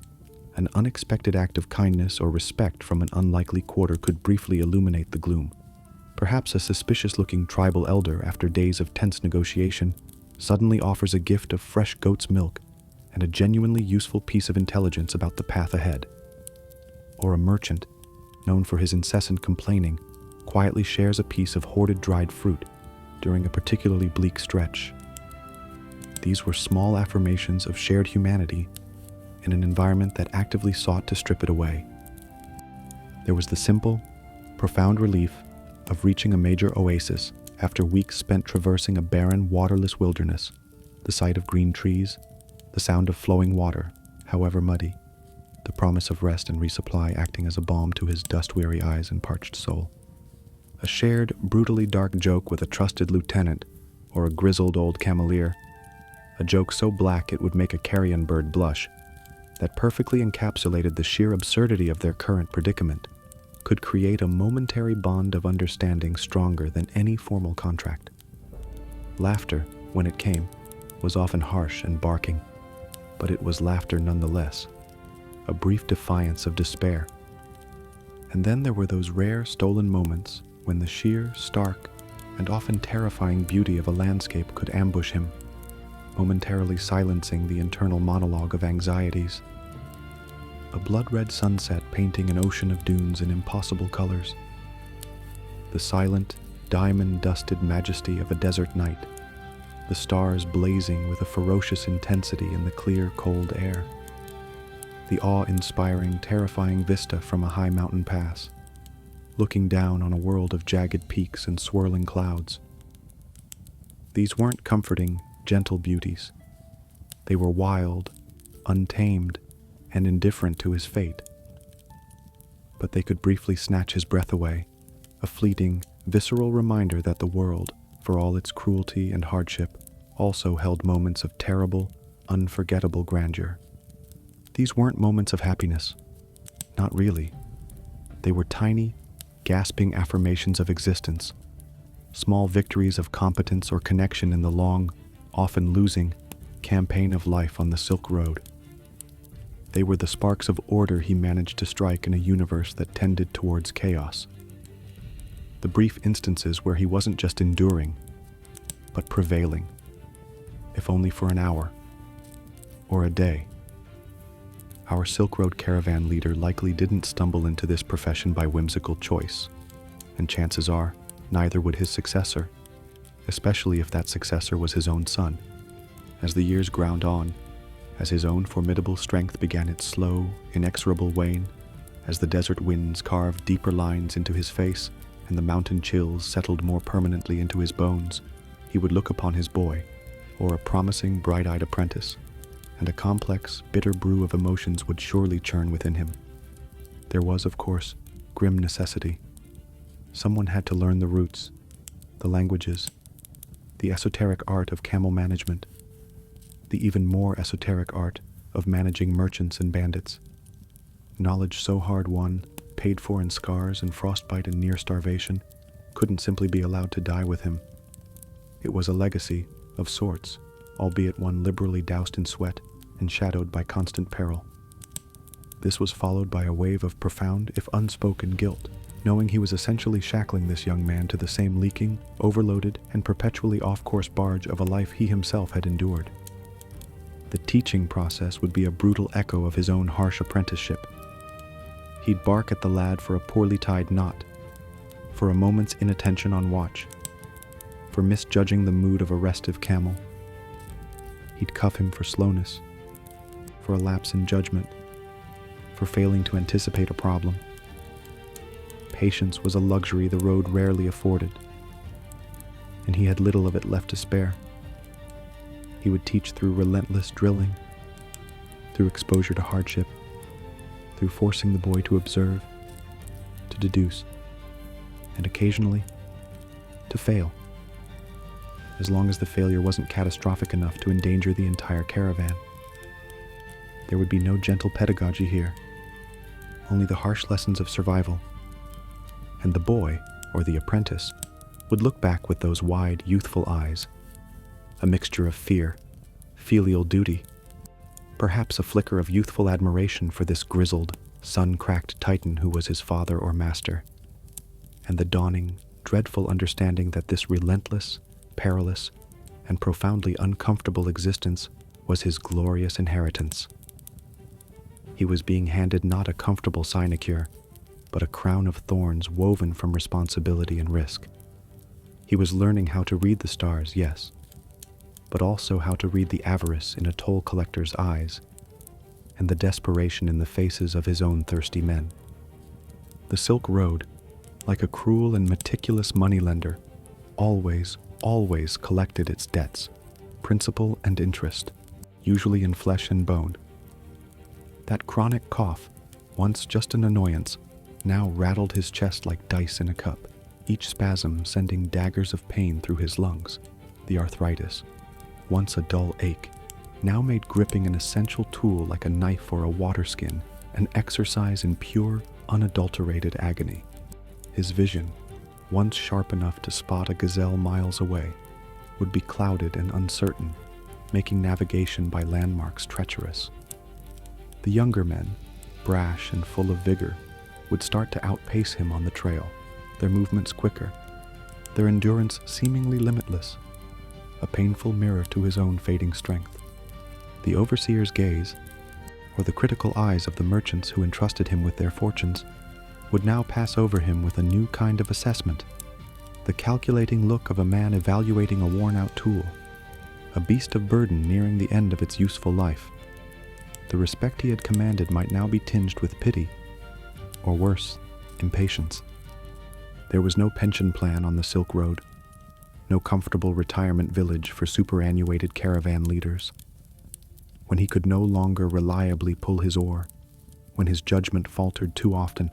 an unexpected act of kindness or respect from an unlikely quarter could briefly illuminate the gloom. Perhaps a suspicious-looking tribal elder, after days of tense negotiation, suddenly offers a gift of fresh goat's milk and a genuinely useful piece of intelligence about the path ahead. Or a merchant, known for his incessant complaining, quietly shares a piece of hoarded dried fruit during a particularly bleak stretch. These were small affirmations of shared humanity in an environment that actively sought to strip it away. There was the simple, profound relief of reaching a major oasis after weeks spent traversing a barren, waterless wilderness, the sight of green trees, the sound of flowing water, however muddy, the promise of rest and resupply acting as a balm to his dust-weary eyes and parched soul. A shared, brutally dark joke with a trusted lieutenant or a grizzled old cameleer, a joke so black it would make a carrion bird blush, that perfectly encapsulated the sheer absurdity of their current predicament, could create a momentary bond of understanding stronger than any formal contract. Laughter, when it came, was often harsh and barking, but it was laughter nonetheless, a brief defiance of despair. And then there were those rare stolen moments when the sheer, stark, and often terrifying beauty of a landscape could ambush him, momentarily silencing the internal monologue of anxieties. A blood-red sunset painting an ocean of dunes in impossible colors. The silent, diamond-dusted majesty of a desert night, the stars blazing with a ferocious intensity in the clear, cold air. The awe-inspiring, terrifying vista from a high mountain pass, looking down on a world of jagged peaks and swirling clouds. These weren't comforting, gentle beauties. They were wild, untamed, and indifferent to his fate. But they could briefly snatch his breath away, a fleeting, visceral reminder that the world, for all its cruelty and hardship, also held moments of terrible, unforgettable grandeur. These weren't moments of happiness. Not really. They were tiny, gasping affirmations of existence, small victories of competence or connection in the long, often losing, campaign of life on the Silk Road. They were the sparks of order he managed to strike in a universe that tended towards chaos. The brief instances where he wasn't just enduring, but prevailing, if only for an hour, or a day. Our Silk Road caravan leader likely didn't stumble into this profession by whimsical choice, and chances are, neither would his successor, especially if that successor was his own son. As the years ground on, as his own formidable strength began its slow, inexorable wane, as the desert winds carved deeper lines into his face and the mountain chills settled more permanently into his bones, he would look upon his boy, or a promising, bright-eyed apprentice, and a complex, bitter brew of emotions would surely churn within him. There was, of course, grim necessity. Someone had to learn the roots, the languages, the esoteric art of camel management, the even more esoteric art of managing merchants and bandits. Knowledge so hard won, paid for in scars and frostbite and near starvation, couldn't simply be allowed to die with him. It was a legacy, of sorts, albeit one liberally doused in sweat and shadowed by constant peril. This was followed by a wave of profound, if unspoken, guilt, knowing he was essentially shackling this young man to the same leaking, overloaded, and perpetually off-course barge of a life he himself had endured. The teaching process would be a brutal echo of his own harsh apprenticeship. He'd bark at the lad for a poorly tied knot, for a moment's inattention on watch, for misjudging the mood of a restive camel. He'd cuff him for slowness, for a lapse in judgment, for failing to anticipate a problem. patience was a luxury the road rarely afforded, and he had little of it left to spare. He would teach through relentless drilling, through exposure to hardship, through forcing the boy to observe, to deduce, and occasionally to fail, as long as the failure wasn't catastrophic enough to endanger the entire caravan. There would be no gentle pedagogy here, only the harsh lessons of survival. And the boy, or the apprentice, would look back with those wide, youthful eyes, a mixture of fear, filial duty, perhaps a flicker of youthful admiration for this grizzled, sun-cracked titan who was his father or master, and the dawning, dreadful understanding that this relentless, perilous, and profoundly uncomfortable existence was his glorious inheritance. He was being handed not a comfortable sinecure, but a crown of thorns woven from responsibility and risk. He was learning how to read the stars, yes, but also how to read the avarice in a toll collector's eyes and the desperation in the faces of his own thirsty men. The Silk Road, like a cruel and meticulous moneylender, always collected its debts, principal and interest, usually in flesh and bone. That chronic cough, once just an annoyance, now rattled his chest like dice in a cup, each spasm sending daggers of pain through his lungs. The arthritis, once a dull ache, now made gripping an essential tool like a knife or a waterskin, an exercise in pure, unadulterated agony. His vision, once sharp enough to spot a gazelle miles away, would be clouded and uncertain, making navigation by landmarks treacherous. The younger men, brash and full of vigor, would start to outpace him on the trail, their movements quicker, their endurance seemingly limitless, a painful mirror to his own fading strength. The overseer's gaze, or the critical eyes of the merchants who entrusted him with their fortunes, would now pass over him with a new kind of assessment, the calculating look of a man evaluating a worn-out tool, a beast of burden nearing the end of its useful life. The respect he had commanded might now be tinged with pity, or worse, impatience. There was no pension plan on the Silk Road, no comfortable retirement village for superannuated caravan leaders. When he could no longer reliably pull his oar, when his judgment faltered too often,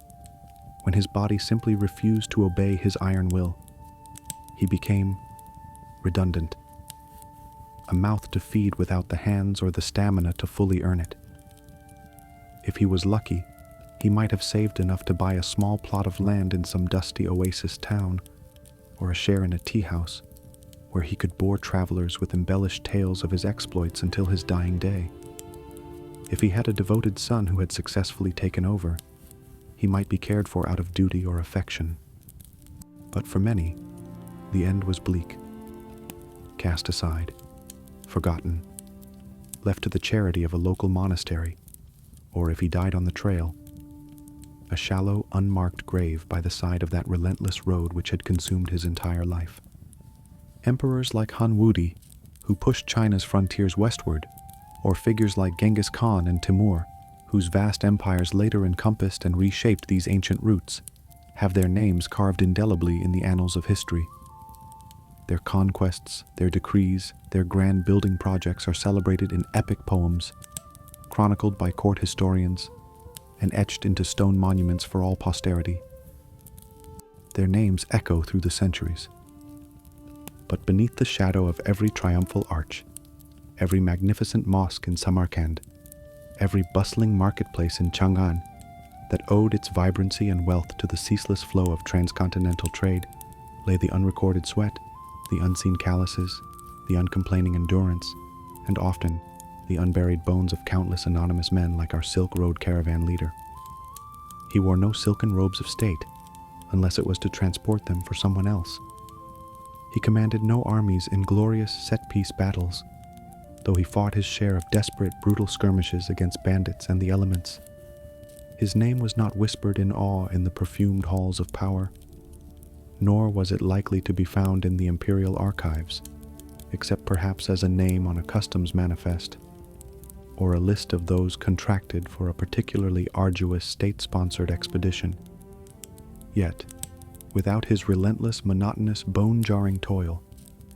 when his body simply refused to obey his iron will, he became redundant, a mouth to feed without the hands or the stamina to fully earn it. If he was lucky, he might have saved enough to buy a small plot of land in some dusty oasis town, or a share in a tea house, where he could bore travelers with embellished tales of his exploits until his dying day. If he had a devoted son who had successfully taken over, he might be cared for out of duty or affection. But for many, the end was bleak. Cast aside, forgotten, left to the charity of a local monastery, or if he died on the trail, a shallow, unmarked grave by the side of that relentless road which had consumed his entire life. Emperors like Han Wudi, who pushed China's frontiers westward, or figures like Genghis Khan and Timur, whose vast empires later encompassed and reshaped these ancient routes, have their names carved indelibly in the annals of history. Their conquests, their decrees, their grand building projects are celebrated in epic poems, chronicled by court historians, and etched into stone monuments for all posterity. Their names echo through the centuries. But beneath the shadow of every triumphal arch, every magnificent mosque in Samarkand, every bustling marketplace in Chang'an that owed its vibrancy and wealth to the ceaseless flow of transcontinental trade, lay the unrecorded sweat, the unseen calluses, the uncomplaining endurance, and often the unburied bones of countless anonymous men like our Silk Road caravan leader. He wore no silken robes of state, unless it was to transport them for someone else. He commanded no armies in glorious set-piece battles, though he fought his share of desperate, brutal skirmishes against bandits and the elements. His name was not whispered in awe in the perfumed halls of power, nor was it likely to be found in the imperial archives, except perhaps as a name on a customs manifest, or a list of those contracted for a particularly arduous state-sponsored expedition. Yet, without his relentless, monotonous, bone-jarring toil,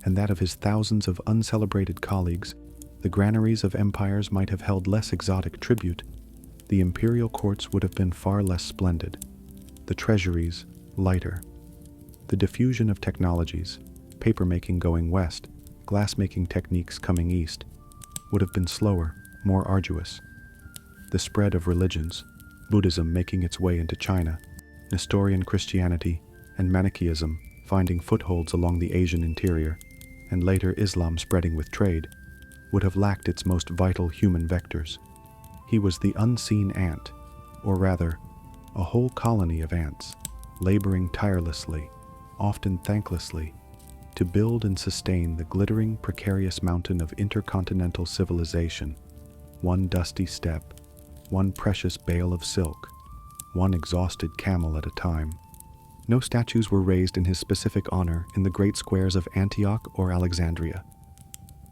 and that of his thousands of uncelebrated colleagues, the granaries of empires might have held less exotic tribute, the imperial courts would have been far less splendid, the treasuries lighter. The diffusion of technologies, papermaking going west, glassmaking techniques coming east, would have been slower, more arduous. The spread of religions, Buddhism making its way into China, Nestorian Christianity, and Manichaeism finding footholds along the Asian interior, and later Islam spreading with trade, would have lacked its most vital human vectors. He was the unseen ant, or rather, a whole colony of ants, laboring tirelessly, often thanklessly, to build and sustain the glittering, precarious mountain of intercontinental civilization, one dusty step, one precious bale of silk, one exhausted camel at a time. No statues were raised in his specific honor in the great squares of Antioch or Alexandria.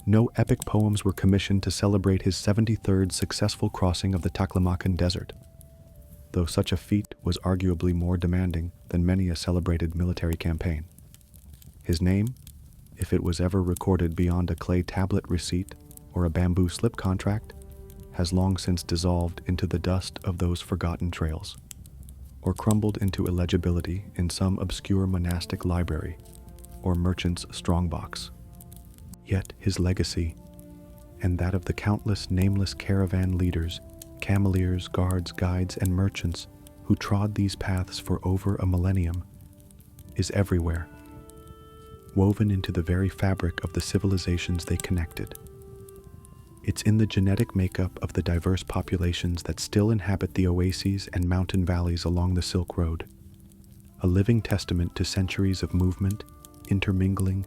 No epic poems were commissioned to celebrate his 73rd successful crossing of the Taklamakan Desert, though such a feat was arguably more demanding than many a celebrated military campaign. His name, if it was ever recorded beyond a clay tablet receipt or a bamboo slip contract, has long since dissolved into the dust of those forgotten trails, or crumbled into illegibility in some obscure monastic library or merchant's strongbox. Yet his legacy, and that of the countless nameless caravan leaders, cameleers, guards, guides, and merchants who trod these paths for over a millennium, is everywhere, woven into the very fabric of the civilizations they connected. It's in the genetic makeup of the diverse populations that still inhabit the oases and mountain valleys along the Silk Road, a living testament to centuries of movement, intermingling,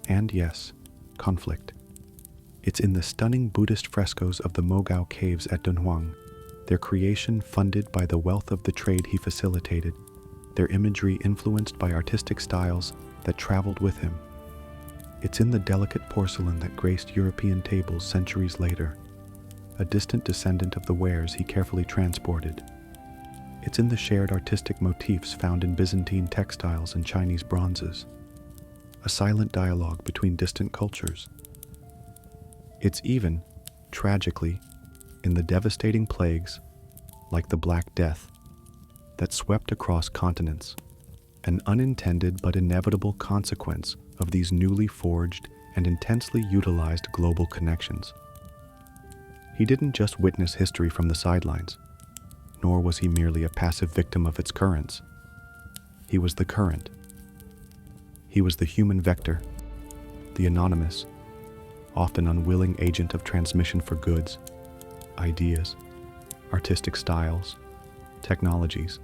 and yes, conflict. It's in the stunning Buddhist frescoes of the Mogao caves at Dunhuang, their creation funded by the wealth of the trade he facilitated, their imagery influenced by artistic styles that traveled with him. It's in the delicate porcelain that graced European tables centuries later, a distant descendant of the wares he carefully transported. It's in the shared artistic motifs found in Byzantine textiles and Chinese bronzes, a silent dialogue between distant cultures. It's even, tragically, in the devastating plagues, like the Black Death, that swept across continents, an unintended but inevitable consequence of these newly forged and intensely utilized global connections. He didn't just witness history from the sidelines, nor was he merely a passive victim of its currents. He was the current. He was the human vector, the anonymous, often unwilling agent of transmission for goods, ideas, artistic styles, technologies,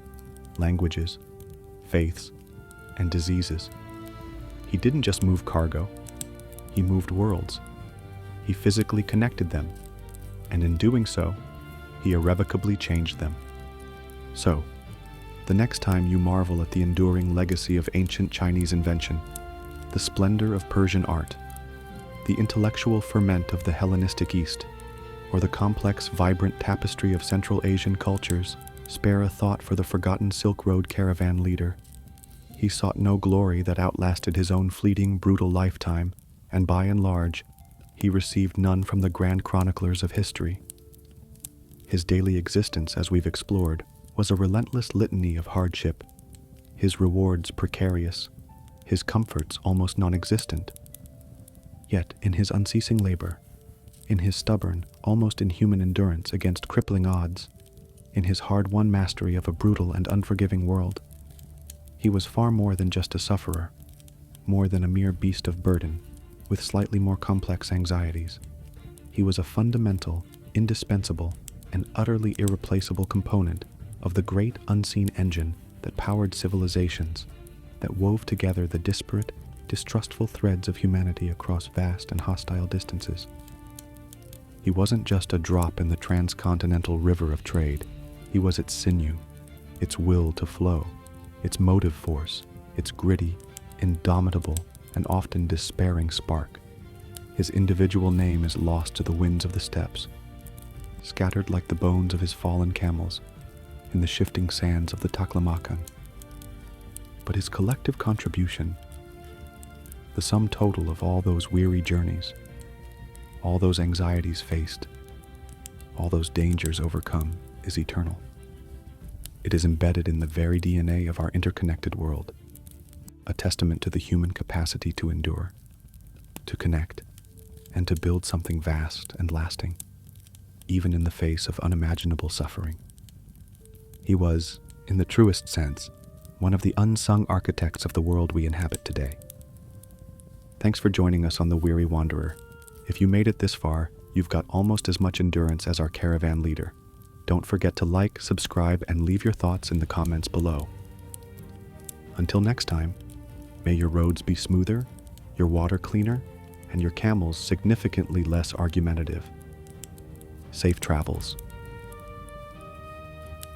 languages, faiths, and diseases. He didn't just move cargo, he moved worlds. He physically connected them, and in doing so, he irrevocably changed them. So, the next time you marvel at the enduring legacy of ancient Chinese invention, the splendor of Persian art, the intellectual ferment of the Hellenistic East, or the complex, vibrant tapestry of Central Asian cultures, spare a thought for the forgotten Silk Road caravan leader. He sought no glory that outlasted his own fleeting, brutal lifetime, and by and large, he received none from the grand chroniclers of history. His daily existence, as we've explored, was a relentless litany of hardship, his rewards precarious, his comforts almost non-existent. Yet, in his unceasing labor, in his stubborn, almost inhuman endurance against crippling odds, in his hard-won mastery of a brutal and unforgiving world, he was far more than just a sufferer, more than a mere beast of burden, with slightly more complex anxieties. He was a fundamental, indispensable, and utterly irreplaceable component of the great unseen engine that powered civilizations, that wove together the disparate, distrustful threads of humanity across vast and hostile distances. He wasn't just a drop in the transcontinental river of trade. He was its sinew, its will to flow, its motive force, its gritty, indomitable, and often despairing spark. His individual name is lost to the winds of the steppes, scattered like the bones of his fallen camels in the shifting sands of the Taklamakan. but his collective contribution, the sum total of all those weary journeys, all those anxieties faced, all those dangers overcome, is eternal. It is embedded in the very DNA of our interconnected world, a testament to the human capacity to endure, to connect, and to build something vast and lasting, even in the face of unimaginable suffering. He was, in the truest sense, one of the unsung architects of the world we inhabit today. Thanks for joining us on The Weary Wanderer. If you made it this far, you've got almost as much endurance as our caravan leader. Don't forget to like, subscribe, and leave your thoughts in the comments below. Until next time, may your roads be smoother, your water cleaner, and your camels significantly less argumentative. Safe travels.